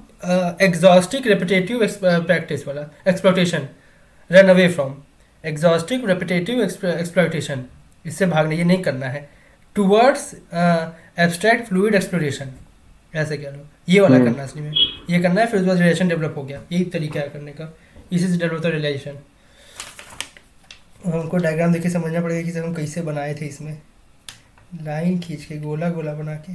exhaustive repetitive practice वाला exploitation, run away from exhaustive repetitive exploitation, इससे भागना, ये नहीं करना है। टुवर्ड्स एब्स्ट्रैक्ट फ्लूइड एक्सप्लोरेशन, ऐसे कह लो, ये वाला करना है असली में, ये करना है। फिर उसके बाद रिलेशन डेवलप हो गया, यही तरीका है करने का, इसी से डेवलप होता है रिलेशन। हमको डायग्राम देख के समझना पड़ेगा कि हम कैसे बनाए थे, इसमें लाइन खींच के गोला गोला बना के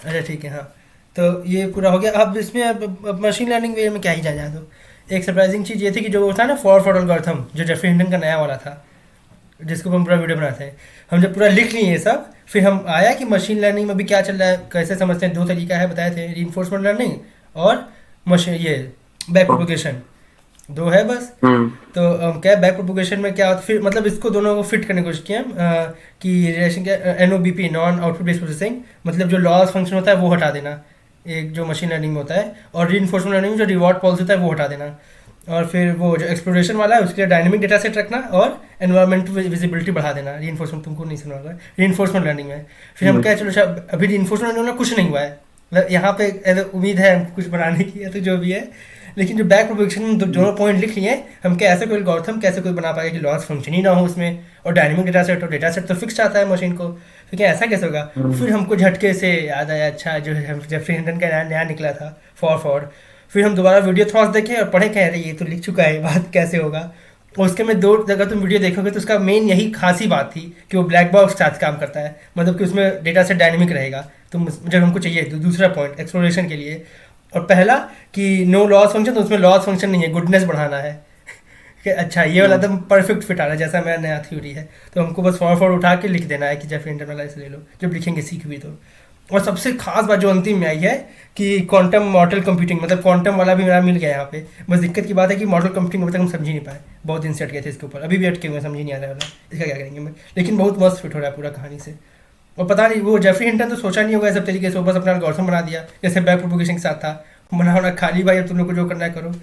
अच्छा ठीक है, हाँ तो ये पूरा हो गया। अब इसमें मशीन लर्निंग वे में क्या ही जाना दो। एक सरप्राइजिंग चीज़ ये थी कि जो था ना फॉरवर्ड एल्गोरिथम, जो जेफरी हिंटन का नया वाला था, जिसको हम पूरा वीडियो बनाते हैं, हम जब पूरा लिख लिए ये सब, फिर हम आया कि मशीन लर्निंग में भी क्या चल रहा है, कैसे समझते हैं। 2 तरीका है बताए थे, रीइंफोर्समेंट लर्निंग और मशीन ये बैक प्रोपगेशन, 2 है बस। तो क्या बैक प्रोपगेशन में क्या होता, फिर मतलब इसको दोनों को फिट करने की कोशिश किया कि रिलेशन क्या, NOBP non output based processing, मतलब जो लॉस फंक्शन होता है वो हटा देना, एक जो मशीन लर्निंग में होता है, और रीइंफोर्समेंट लर्निंग में जो रिवॉर्ड पॉलिसी होता है वो हटा देना। और फिर वो जो एक्सप्लोरेशन वाला है उसके लिए डायनेमिक डेटा सेट रखना और एनवायरमेंट विजिबिलिटी बढ़ा देना। रीइंफोर्समेंट तुमको नहीं सुना होगा, रीइंफोर्समेंट लर्निंग में फिर हम क्या, चलो अभी रीइंफोर्समेंट लर्निंग में कुछ नहीं हुआ है, मतलब यहाँ पे उम्मीद है कुछ बनाने की है तो जो भी है, लेकिन जो बैक प्रोपगेशन में दोनों पॉइंट लिख लिए, हम क्या ऐसे कोई एल्गोरिथम कैसे कोई बना पाएगा कि लॉस फंक्शन ही ना हो उसमेम, और डायनेमिक डेटा सेट, और डेटा सेट तो फिक्स आता है मशीन को, तो क्या ऐसा कैसे होगा। फिर हमको झटके से याद आया, अच्छा जो जेफरी हिंटन का नया निकला था फॉरवर्ड, फिर हम दोबारा वीडियो थ्रॉस देखे और पढ़े, कह रहे ये तो लिख चुका है, बात कैसे होगा। और उसके में 2 जगह तुम वीडियो देखोगे तो उसका मेन यही खास ही बात थी कि वो ब्लैक बॉक्स के साथ काम करता है, मतलब कि उसमें डेटा सेट डायनेमिक रहेगा। तो जब हमको चाहिए दूसरा पॉइंट एक्सप्लोरेशन के लिए, और पहला कि नो लॉस फंक्शन, तो उसमें लॉस फंक्शन नहीं है, गुडनेस बढ़ाना है कि अच्छा ये वाला एकदम परफेक्ट फिट आ रहा है जैसा मेरा नया थ्योरी है, तो हमको बस फॉरवर्ड उठा के लिख देना है कि जेफरी हिंटन वाला इसे ले लो जब लिखेंगे सीख भी तो। और सबसे खास बात जो अंतिम में आई है कि क्वांटम मॉडल कंप्यूटिंग, मतलब क्वांटम वाला भी मेरा मिल गया यहाँ पे। बस दिक्कत की बात है कि मॉडल कंप्यूटिंग अभी तक हम समझ ही नहीं पाए, बहुत दिन से अटके थे इसके ऊपर, अभी भी अटके हुए, समझ ही नहीं आ रहा है इसका क्या करेंगे मैं, लेकिन बहुत मस्त फिट हो रहा है पूरा कहानी से। और पता नहीं वो जेफरी हिंटन तो सोचा नहीं होगा सब तरीके से, वो बस अपना एल्गोरिथम बना दिया जैसे बैक प्रोपगेशन के साथ था, बना होना खाली भाई, अब तुम लोग को जो करना है करो,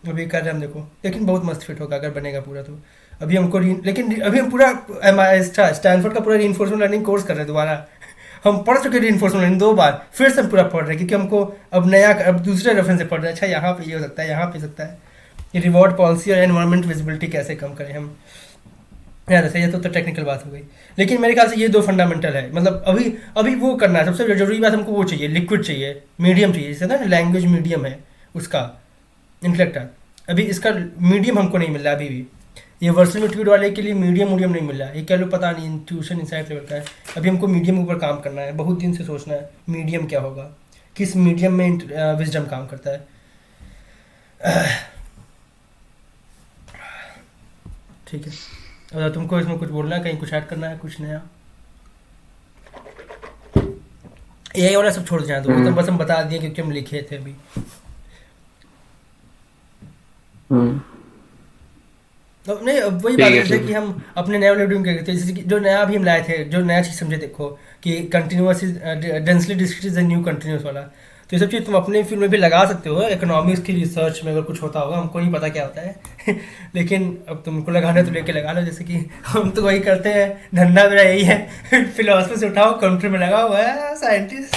अभी कर रहे हैं हम देखो, लेकिन बहुत मस्त फिट होगा अगर बनेगा पूरा तो। अभी हमको लेकिन अभी हम पूरा स्टैनफोर्ड का पूरा रीइंफोर्समेंट लर्निंग कोर्स कर रहे हैं दोबारा, हम पढ़ चुके रीइंफोर्समेंट लर्निंग 2 बार, फिर से हम पूरा पढ़ रहे हैं क्योंकि हमको अब नया, अब दूसरे रेफरेंस से पढ़ रहे हैं, अच्छा यहाँ पे ये हो सकता है, यहाँ पे सकता है, ये रिवॉर्ड पॉलिसी और एनवायरमेंट विजिबिलिटी कैसे कम करें हम, यार ऐसे ये तो टेक्निकल बात हो गई। लेकिन मेरे ख्याल से ये 2 फंडामेंटल है, मतलब अभी वो करना है, सबसे जरूरी बात हमको वो चाहिए, लिक्विड चाहिए, मीडियम चाहिए, जैसे ना लैंग्वेज मीडियम है उसका इंटेलेक्ट, अभी इसका मीडियम हमको नहीं मिल रहा अभी भी, ये वर्चुअल ट्यूड वाले के लिए मीडियम नहीं मिल रहा है, ये कह लो पता नहीं ट्यूशन इनसाइट लेवल का है, अभी हमको मीडियम ऊपर काम करना है, बहुत दिन से सोचना है मीडियम क्या होगा, किस मीडियम में विजडम काम करता है। ठीक है, और तुमको इसमें कुछ बोलना है, कहीं कुछ ऐड करना है, कुछ नया, यही वाला सब छोड़ जाए तो बस हम बता दिए क्योंकि हम लिखे थे अभी। तो नहीं वही बात है कि हम अपने नए वाले वीडियो में क्या करते हैं, जैसे कि जो नया अभी हम लाए थे, जो नया चीज़ समझे, देखो कि continuous is densely discrete is the new continuous वाला, तो ये सब चीज़ तुम अपने फील्ड में भी लगा सकते हो, इकोनॉमिक्स की रिसर्च में अगर कुछ होता होगा, हमको नहीं पता क्या होता है लेकिन अब तुमको लगाना है तो लेके लगा लो, जैसे कि हम तो वही करते हैं, धंधा मेरा यही है फिलोसफी से उठाओ, कंप्यूटर में लगा हुआ है, साइंटिस्ट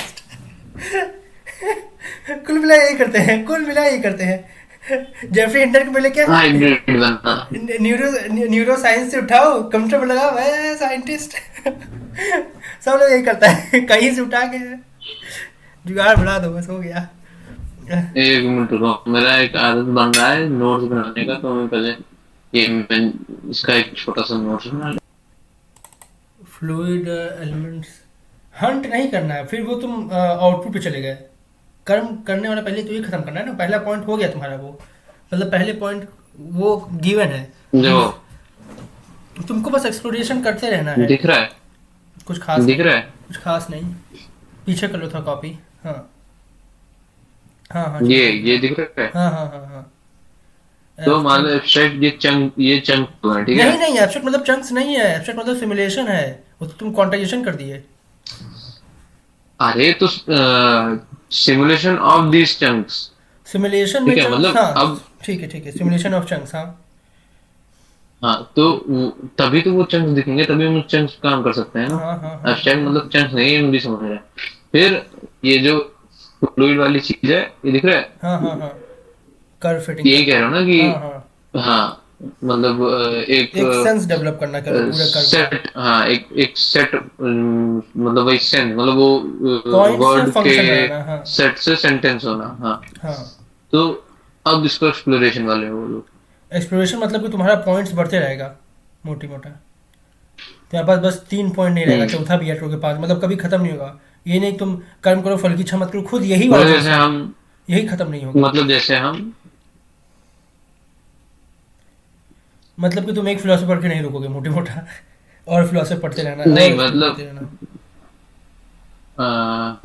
कुल मिला यही करते हैं जेफरी हिंटन को मिले क्या, न्यूरो साइंस से उठाओ, कंप्यूटर में लगा हुआ है, साइंटिस्ट सब लोग यही करता है कहीं से उठा के जुगाड़ बढ़ा दो बस हो गया। एक मिनट रुको, मेरा एक आदत बन रहा है नोट्स बनाने का, तो मैं पहले ये मैं इसका एक छोटा सा नोट्स बना लूं। फ्लूइड एलिमेंट्स हंट नहीं करना है, फिर वो तुम आउटपुट पे चले गए। कर्म करने वाला पहले तो ये खत्म करना है ना, पहला पॉइंट हो गया तुम्हारा वो, मतलब पहले पॉइंट वो गिवन है। जो तुमको बस एक्सप्लोरेशन करते रहना है। दिख रहा है, कुछ खास दिख नहीं, रहा है। कुछ खास नहीं। पीछे कर लो था कॉपी। हाँ हाँ हाँ ये दिख रहा है। हाँ हाँ हाँ हाँ। तो मान लो एब्स्ट्रैक्ट ये चंक है, ठीक है। नहीं नहीं, एब्स्ट्रैक्ट मतलब चंक्स नहीं है, एब्स्ट्रैक्ट मतलब सिमुलेशन है, वो तो तुम क्वांटाइजेशन कर दिए। अरे तो simulation of these chunks, simulation में ठीक है, चंक्स, मतलब हाँ अब ठीक है, सिमुलेशन ऑफ चंक्स, हाँ। हाँ, तो तभी तो वो चंक्स दिखेंगे, तभी हम उस चंक्स काम कर सकते हैं ना। हाँ हाँ हाँ एब्स्ट्रैक्ट मतलब चंक्स नहीं है, हम भी समझ रहे हैं। फिर ये जो फ्लूइड वाली चीज है, ये दिख रहा है। हाँ हाँ हाँ, कर्व फिटिंग यही करना। कह रहा हूँ ना कि हाँ हाँ, हाँ, मतलब एक सेंस डेवलप करना कर्व, पूरे कर्व का। सेट, हाँ, एक सेट, मतलब वही सेंस, मतलब वो पॉइंट से वर्ड के फंक्शन बनाना, हाँ सेट से सेंटेंस होना। हाँ, हाँ। तो अब इसको एक्सप्लोरेशन वाले हो लोग। एक्सप्लोरेशन मतलब कि तुम्हारा पॉइंट्स बढ़ते रहेगा, मोटी मोटा। तुम्हारे पास बस 3 पॉइंट नहीं रहेगा, चौथा भी है के पास, मतलब कभी खत्म नहीं होगा। ये नहीं तुम कर्म करो फल की इच्छा मत करो, खुद यही वाला मतलब चीज जैसे है, हम यही खत्म नहीं होगा। मतलब जैसे हम मतलब कि तुम एक फिलोसफी पढ़ के नहीं रुकोगे मोटी मोटा, और फिलोसफी पढ़ते रहना, और नहीं, explore मतलब करते रहना।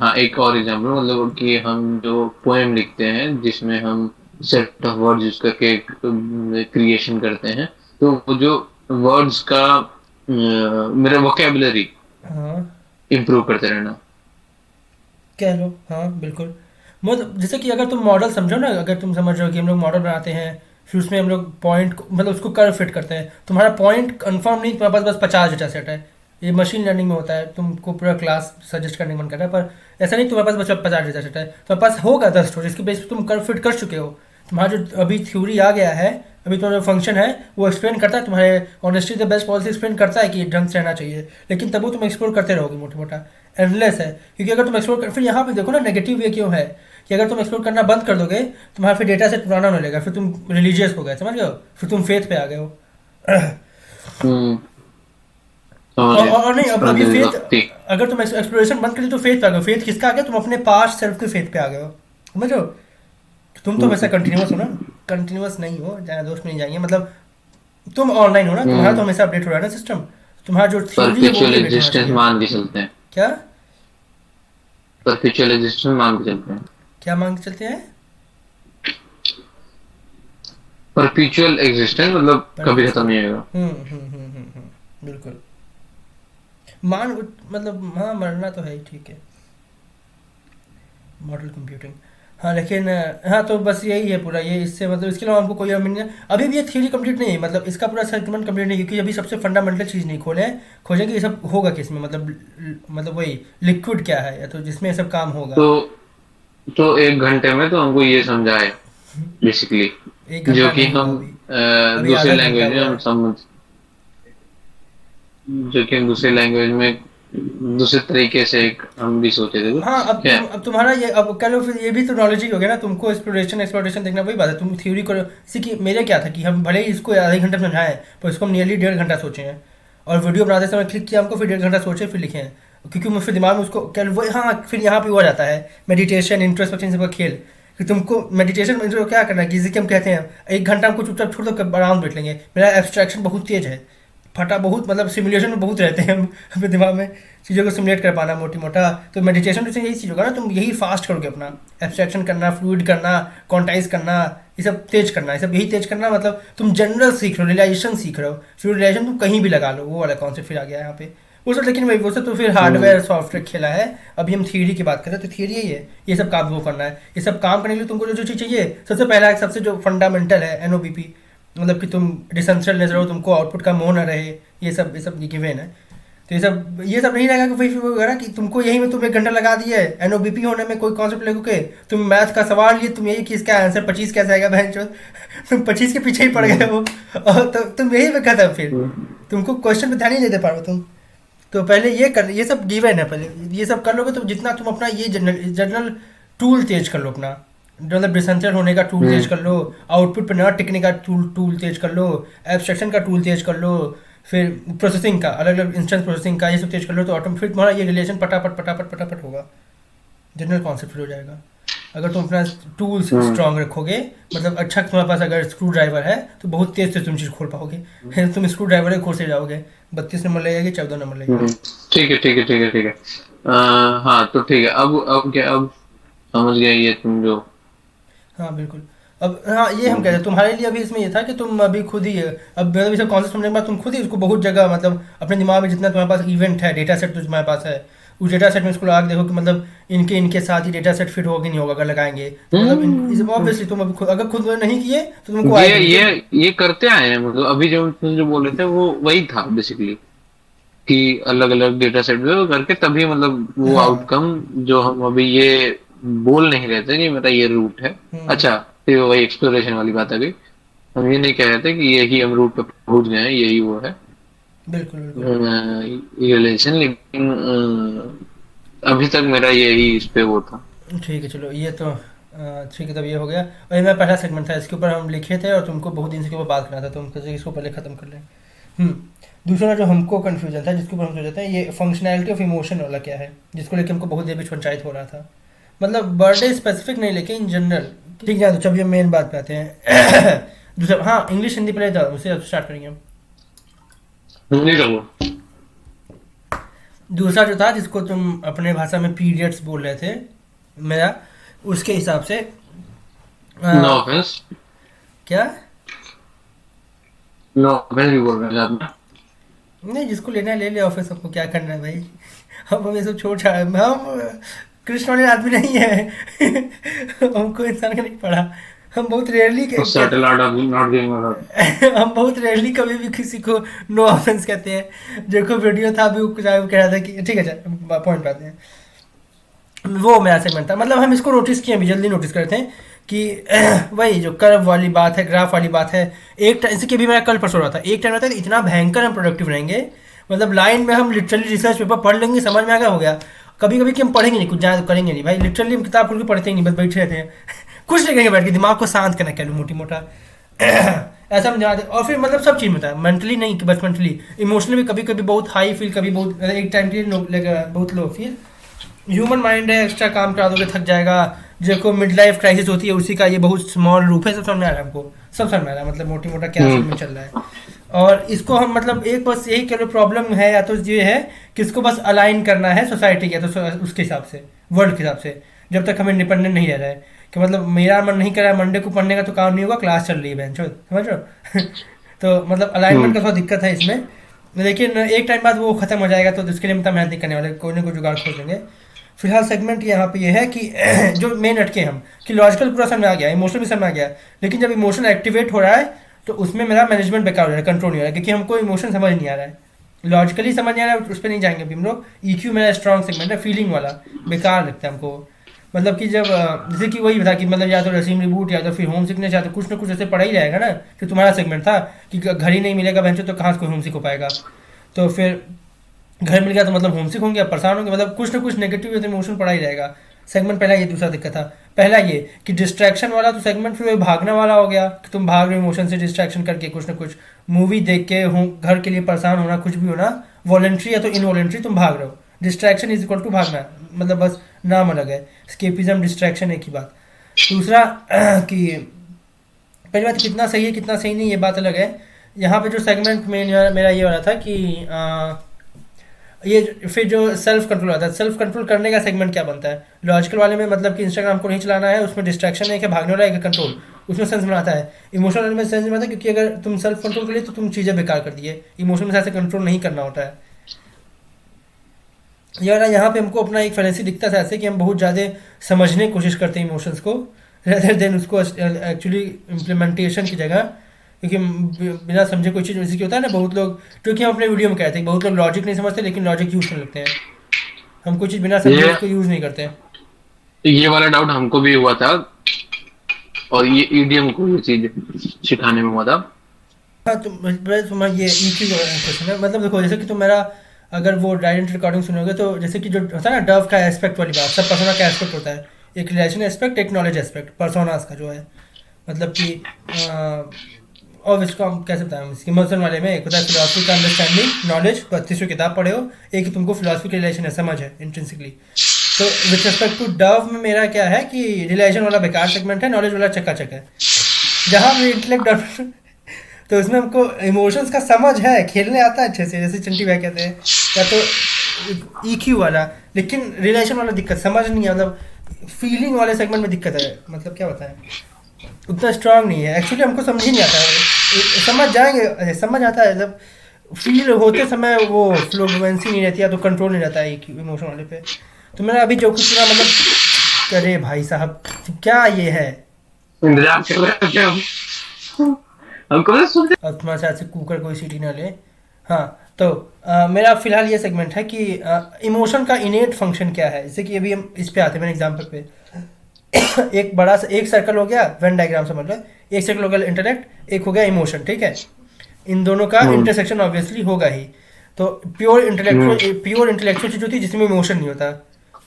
हाँ, एक और एग्जाम्पल, मतलब कि हम जो पोएम लिखते हैं जिसमें हम सेट ऑफ वर्ड्स यूज करके क्रिएशन करते हैं, तो वो जो वर्ड्स का मेरा वोकेबुलरी हाँ इम्प्रूव करते रहना। कह लो, हाँ बिल्कुल। मतलब जैसे कि अगर तुम मॉडल समझो ना, अगर तुम समझ रहे हो कि हम लोग मॉडल बनाते हैं, फिर उसमें हम लोग पॉइंट मतलब उसको कर्व फिट करते हैं, तुम्हारा पॉइंट कंफर्म नहीं, तुम्हारे पास बस 50 डेटा सेट है। ये मशीन लर्निंग में होता है, तुमको पूरा क्लास सजेस्ट करने का मन कर रहा है, पर ऐसा नहीं तुम्हारे पास बस 50 डेटा सेट है, तुम्हारे पास होगा 10 स्टोर, इसके बेस पर तुम कर्व फिट कर चुके हो। तुम्हारा जो अभी थ्योरी आ गया है, अभी तुम्हारा फंक्शन है, वो एक्सप्लेन करता है तुम्हारे honesty the best policy, explain करता है कि ढंग से रहना चाहिए, लेकिन तब वो तुम एक्सप्लोर करते रहोगे मोटा मोटा। एंडलेस है, क्योंकि अगर तुम एक्सप्लोर कर, फिर यहाँ पे देखो ना नेगेटिव वे क्यों है, कि अगर तुम एक्सप्लोर करना बंद कर दोगे, तुम्हारा फिर डेटा सेट पुराना होने लगेगा, फिर तुम रिलीजियस हो गए, समझ गए हो, फिर तुम फेथ पे आ गए हो। हम्म, समझ गया। और नहीं, अब अभी फेथ, भक्ति। अगर तुम एक्सप्लोरेशन बंद कर दी तो फेथ पे आ गए हो। फेथ किसका आ गया, तुम अपने पास्ट सेल्फ के फेथ पे आ गए हो, समझ रहे हो। तुम तो हमेशा कंटिन्यूस हो ना, कंटिन्यूस नहीं हो, जहाँ दोस्त नहीं जाएंगे, मतलब तुम ऑनलाइन हो ना, तुम्हारा तो हमेशा अपडेट हो रहा है ना सिस्टम, तुम्हारा जो थ्योरी है वो परपेचुअल भी अपडेट होना एग्जिस्टेंस चाहिए। मान के चलते हैं। क्या परपेचुअल एग्जिस्टेंस मान के चलते हैं। क्या मांग के चलते हैं? परपेचुअल एग्जिस्टेंस मतलब कभी खत्म नहीं होगा। बिल्कुल। मान मतलब हाँ, मरना तो है ही, ठीक है, मॉडल कंप्यूटिंग। हाँ लेकिन हाँ, तो बस यही है पूरा ये, इससे मतलब इसके अलावा हमको कोई और नहीं है। अभी भी ये थ्योरी कंप्लीट नहीं है, मतलब इसका पूरा सेगमेंट कंप्लीट नहीं है, क्योंकि अभी सबसे फंडामेंटल चीज़ नहीं खोले हैं, खोजेंगे ये सब होगा किस में, मतलब वही लिक्विड क्या है, या तो जिसमें ये सब काम होगा। तो 1 घंटे में तो हमको ये समझाए बेसिकली, 1 घंटा जो कि नहीं हुआ हम अभी दूसरे आधा घंटा लैंग्वेज में हुआ हम है। समझ, जो कि हम दूसरे लैंग्वेज में दूसरे तरीके से एक हम भी सोचे थे हाँ, कुछ क्या। अब तुम्हारा ये, अब कह लो फिर ये भी तो नॉलेज ही हो गया ना, तुमको एक्सप्लोरेशन देखना, वही बात है, तुम थ्योरी करो। कि मेरे क्या था कि हम भले ही इसको आधे घंटे में समझाएं, पर इसको हम नियरली 1.5 घंटा सोचे हैं, और वीडियो बनाते समय क्लिक किया हमको, फिर 1.5 घंटा सोचे फिर लिखे हैं, क्योंकि मुझे दिमाग में उसको क्या वही, हाँ फिर यहाँ पे हुआ जाता है मेडिटेशन, इंट्रोस्पेक्शन सबका खेल, कि तुमको मेडिटेशन में जो क्या करना है, जैसे कि हम कहते हैं 1 घंटा हमको चुपचाप छोड़ दो, आराम बैठ लेंगे। मेरा एब्स्ट्रैक्शन बहुत तेज है, फटा बहुत, मतलब सिमुलेशन में बहुत रहते हैं हम अपने दिमाग में, चीज़ों को सिमुलेट कर पाना मोटी मोटा। तो मेडिटेशन से यही चीज़ होगा ना, तुम यही फास्ट करोगे अपना, एब्स्ट्रैक्शन करना, फ्लूइड करना, क्वांटाइज करना, ये सब तेज करना, ये सब यही तेज करना, मतलब तुम जनरल सीख रहे हो, रियलाइजेशन सीख रहे हो। फिर रियलाइजेशन तुम कहीं भी लगा लो, वो वाला कॉन्सेप्ट फिर आ गया यहाँ पे वो सब। लेकिन वही वो सब तो फिर हार्डवेयर सॉफ्टवेयर खेला है, अभी हम थियरी की बात करें तो थियरी यही है, ये सब काम वो करना है। ये सब काम करने के लिए तुमको जो जो चीज़ चाहिए, सबसे पहला सबसे जो फंडामेंटल है NOBP, मतलब कि तुम डिसेंट्रल नजर हो, तुमको आउटपुट का मोह न रहे, ये सब गिवन है। तो ये सब नहीं रहेगा कि वही वगैरह कि तुमको यही में तुम 1 घंटा लगा दिए NOBP होने में, कोई कॉन्सेप्ट लेके तुम मैथ का सवाल लिए, तुम यही कि इसका आंसर 25 कैसे आएगा बहन चोद, तुम 25 के पीछे ही पड़ गए हो, और तो तुम यही में खत्म, फिर तुमको क्वेश्चन पे ध्यान ही नहीं दे पा रहे हो तुम। तो पहले ये सब गिवन है, पहले ये सब कर लोगे तो जितना तुम अपना ये जनरल टूल तेज कर लो अपना, मतलब डिसेंट्रल होने का टूल तेज कर लो, आउटपुट पर न टिकने का टूल तेज कर लो, एब्स्ट्रैक्शन का टूल तेज कर लो, फिर प्रोसेसिंग का अलग अलग इंस्टेंस प्रोसेसिंग का ये सब तेज कर लो, तो ऑटोमेटिक तुम्हारा ये रिलेशन पटापट पटापट पटापट होगा, जनरल कॉन्सेप्ट हो जाएगा। अगर तुम अपना टूल्स स्ट्रांग रखोगे, मतलब अच्छा तुम्हारे पास अगर स्क्रू ड्राइवर है तो बहुत तेज से तुम चीज़ खोल पाओगे। फिर तुम स्क्रू ड्राइवर कोर्स से जाओगे, 32 नंबर लगेगी, 14 नंबर लगेगी। ठीक है ठीक है ठीक है ठीक है। हाँ तो ठीक है, अब क्या, अब समझ गया ये तुम जो। हाँ बिल्कुल। अब हाँ ये हम कह रहे हैं तुम्हारे लिए अभी इसमें ये था कि तुम अभी खुद ही अब मतलब ये सब कॉन्सेप्ट समझने के बाद तुम खुद ही उसको बहुत जगह मतलब अपने दिमाग में जितना तुम्हारे पास इवेंट है, डेटा सेट तो तुम्हारे पास है, उस डेटा सेट में इसको लगा के देखो कि मतलब इनके साथ ही डेटा सेट फिट होगा कि नहीं होगा अगर लगाएंगे तो मतलब ऑब्वियसली तुम अभी अगर खुद नहीं किए तो तुमको ये करते आए हैं, मतलब अभी जो बोले थे वो वही था बेसिकली, कि अलग अलग डेटा सेट करके तभी मतलब वो आउटकम जो हम अभी ये बोल नहीं रहे थे कि मेरा ये रूट है। अच्छा, फिर वही एक्सप्लोरेशन वाली बात आ गई, हम ये नहीं कह रहे थे कि यही हम रूट पे पहुंच गए हैं, यही वो है बिल्कुल बिल्कुल रिलेशन, लेकिन अभी तक मेरा यही इस पे वो था। ठीक है चलो ये तो ठीक है, तब ये हो गया। और ये मेरा पहला सेगमेंट था, इसके ऊपर हम लिखे थे और तुमको बहुत दिन से ऊपर बात करना था, तो हम सोचे इसको पहले ख़त्म कर लें। दूसरा जो हमको कन्फ्यूजन था जिसके ऊपर हम सोचते हैं, ये फंक्शनैलिटी ऑफ इमोशन वाला क्या है, जिसको लेकर हमको बहुत देर बीच पंचायत हो रहा था, मतलब बर्थडे स्पेसिफिक नहीं लेके इन जनरल। ठीक है तो जब ये मेन बात पे आते हैं दूसरा, हाँ इंग्लिश हिंदी पहले था, उससे अब स्टार्ट करेंगे हम। दूसरा जो था जिसको तुम अपने भाषा में पीरियड्स बोल रहे थे, मेरा उसके हिसाब से नो ऑफेंस, क्या नो ऑफेंस भी बोल रहे हैं आप? नहीं, जिसको लेना है ले ले, ऑफिस सबको क्या करना है भाई। हम ये सब छोड़ छाड़, हम कृष्ण वाले आदमी नहीं है हमको इंसान का नहीं पड़ा। हम बहुत रेयरली हम बहुत रेयरली कभी भी किसी को नो ऑफेंस कहते हैं। देखो वीडियो था अभी कह रहा था कि ठीक है पॉइंट पे आते हैं, वो मेरा सेगमेंट था। मतलब हम इसको नोटिस किए, अभी जल्दी नोटिस करते हैं कि वही जो कर्व वाली बात है, ग्राफ वाली बात है, एक टाइम से भी मेरा कल परसों रहा था, एक टाइम रहता है इतना भयंकर हम प्रोडक्टिव रहेंगे, मतलब लाइन में हम लिटरली रिसर्च पेपर पढ़ लेंगे, समझ में आ गया हो गया। कभी कभी कि हम पढ़ेंगे नहीं, कुछ ज़्यादा करेंगे नहीं भाई, लिटरली हम किताब खोल के पढ़ते ही नहीं, बस बैठे रहते हैं कुछ नहीं करेंगे बैठ के, दिमाग को शांत करना कह लो मोटी मोटा ऐसा हम जाते। और फिर मतलब सब चीज़ में था, मेंटली नहीं कि बस मेंटली, इमोशनली भी कभी कभी बहुत हाई फील, कभी बहुत एक टाइम के लिए बहुत लो फील। ह्यूमन माइंड है, एक्स्ट्रा काम करा दोगे थक जाएगा, जो मिड लाइफ क्राइसिस होती है उसी का ये बहुत स्मॉल रूप है। सब समझ में आ रहा है हमको, सब समझ में आ रहा है, मतलब मोटी मोटा क्या में चल रहा है। और इसको हम मतलब एक बस यही कह लो प्रॉब्लम है, या तो ये है कि इसको बस अलाइन करना है सोसाइटी के, तो उसके हिसाब से, वर्ल्ड के हिसाब से, जब तक हमें इंडिपेंडेंट नहीं रह रहा है कि मतलब मेरा मन नहीं कर रहा है मंडे को पढ़ने का तो काम नहीं होगा, क्लास चल रही है बेंचो, समझ रहे हो तो मतलब अलाइनमेंट का थोड़ा दिक्कत है इसमें, लेकिन एक टाइम बाद वो खत्म हो जाएगा, तो उसके लिए मतलब मेहनत नहीं करने वाले, कोई ना कोई जुगाड़ खोज लेंगे। फिलहाल सेगमेंट यहाँ पे ये है कि जो मेन अटके हम कि लॉजिकल पूरा समझ में आ गया, इमोशनल भी समझ में आ गया, लेकिन जब इमोशन एक्टिवेट हो रहा है तो उसमें मेरा मैनेजमेंट बेकार हो रहा है, कंट्रोल नहीं हो रहा है, क्योंकि हमको इमोशन समझ नहीं आ रहा है, लॉजिकली समझ नहीं आ रहा है, उस पर नहीं जाएंगे अभी हम लोग। EQ मेरा स्ट्रॉन्ग सेगमेंट है, फीलिंग वाला बेकार लगता है हमको। मतलब कि जब जैसे कि वही था कि मतलब या तो रसीम रिबूट या तो फिर होम सिकनेस, या तो कुछ ना कुछ ऐसे पढ़ा ही जाएगा ना, कि तुम्हारा सेगमेंट था कि घर ही नहीं मिलेगा बेंचो तो कहाँ से कोई होम सिक हो पाएगा, तो फिर घर मिल गया तो मतलब होमसिक होंगे, अब परेशान होंगे, मतलब कुछ ना कुछ नेगेटिव इमोशन पड़ा ही रहेगा। सेगमेंट पहला ये, दूसरा दिक्कत था पहला ये कि डिस्ट्रैक्शन वाला, तो सेगमेंट फिर भागना वाला हो गया कि तुम भाग रहे हो इमोशन से डिस्ट्रैक्शन करके, कुछ ना कुछ मूवी देख के घर के लिए परेशान होना, कुछ भी होना, वॉलेंट्री या तो इनवॉलेंट्री तुम भाग रहे हो। डिस्ट्रैक्शन इज इक्वल टू भागना, मतलब बस नाम अलग है, स्केपिज्म डिस्ट्रैक्शन एक ही बात। दूसरा कि पहली बात कितना सही है कितना सही नहीं, ये बात अलग है। यहाँ पे जो सेगमेंट में मेरा ये वाला था कि ये फिर जो सेल्फ कंट्रोल आता है, सेल्फ कंट्रोल करने का सेगमेंट क्या बनता है लॉजिकल वाले में, मतलब कि इंस्टाग्राम को नहीं चलाना है, उसमें डिस्ट्रैक्शन है, क्या भागने वाला है, कंट्रोल, उसमें सेंस में आता है। इमोशनल वाले में सेंस में आता है, क्योंकि अगर तुम सेल्फ कंट्रोल कर लिए तो तुम चीज़ें बेकार कर दिए, इमोशन में ऐसे कंट्रोल नहीं करना होता है। यार यहाँ पे हमको अपना एक फैलेंसी दिखता था ऐसे कि हम बहुत ज़्यादा समझने की कोशिश करते हैं इमोशंस को, रेदर देन उसको एक्चुअली इम्प्लीमेंटेशन की जगह, क्योंकि बिना समझे कोई चीज़ जैसे कि होता है ना, बहुत लोग, क्योंकि हम अपने वीडियो में कहते हैं बहुत लोग लॉजिक नहीं समझते लेकिन लॉजिक यूज करने लगते हैं, हम कोई चीज़ बिना समझे उसको यूज नहीं करते हैं। ये वाला डाउट हमको भी हुआ था, और ये ईडीएम को ये चीज सिखाने में हुआ था। हाँ तो ये EQ क्वेश्चन है, मतलब देखो जैसे कि तुम मेरा अगर वो डायरेक्ट रिकॉर्डिंग सुनोगे तो जैसे कि जो होता है ना डव का एस्पेक्ट वाली बात, सब पर्सोना का एस्पेक्ट होता है, एक रिलेशन एस्पेक्ट, एक नॉलेज एस्पेक्ट, पर्सोनास का जो है, मतलब कि और इसको हम कैसे बताएं, इसकी इमर्सन वाले में एक होता है फिलोसफी का अंडरस्टैंडिंग, नॉलेज, 32 किताब पढ़े हो, एक तुमको फिलोसफी का रिलेशन है, समझ है इंट्रिंसिकली। तो विथ रिस्पेक्ट टू डव में मेरा क्या है कि रिलेशन वाला बेकार सेगमेंट है, नॉलेज वाला चकाचक है। जहाँ भी इंटेलेक्ट तो उसमें हमको इमोशंस का समझ है, खेलने आता है अच्छे से, जैसे चंटी भाई कहते हैं, या तो ईक्यू वाला, लेकिन रिलेशन वाला दिक्कत समझ नहीं है, मतलब फीलिंग वाले सेगमेंट में दिक्कत है, मतलब क्या बताएं, उतना स्ट्रांग नहीं है एक्चुअली, हमको समझ ही नहीं आता है, समझ जाएंगे, समझ आता है जब फील होते समय वो फ्लुएंसी नहीं रहती, या तो कंट्रोल नहीं रहता है इमोशन वाले पे। तो मेरा अभी जो कुछ पूरा मतलब, अरे भाई साहब क्या ये है, इंतजार कर रहे थे हमको तो सुनते। अब तुम्हारे साथ से कुकर कोई सीटी ना ले। हाँ, तो मेरा फिलहाल ये सेगमेंट है कि इमोशन का इनेट फंक्शन क्या है, जैसे कि अभी हम इस पे आते हैं, मेरे एग्जाम्पल पे एक बड़ा सा एक सर्कल हो गया, वेन डायग्राम समझ लो, एक सर्कल हो गया इंटेलेक्ट, एक हो गया इमोशन, ठीक है, इन दोनों का इंटरसेक्शन ऑब्वियसली होगा ही। तो प्योर इंटेलेक्चुअल चीज होती है जिसमें इमोशन नहीं होता,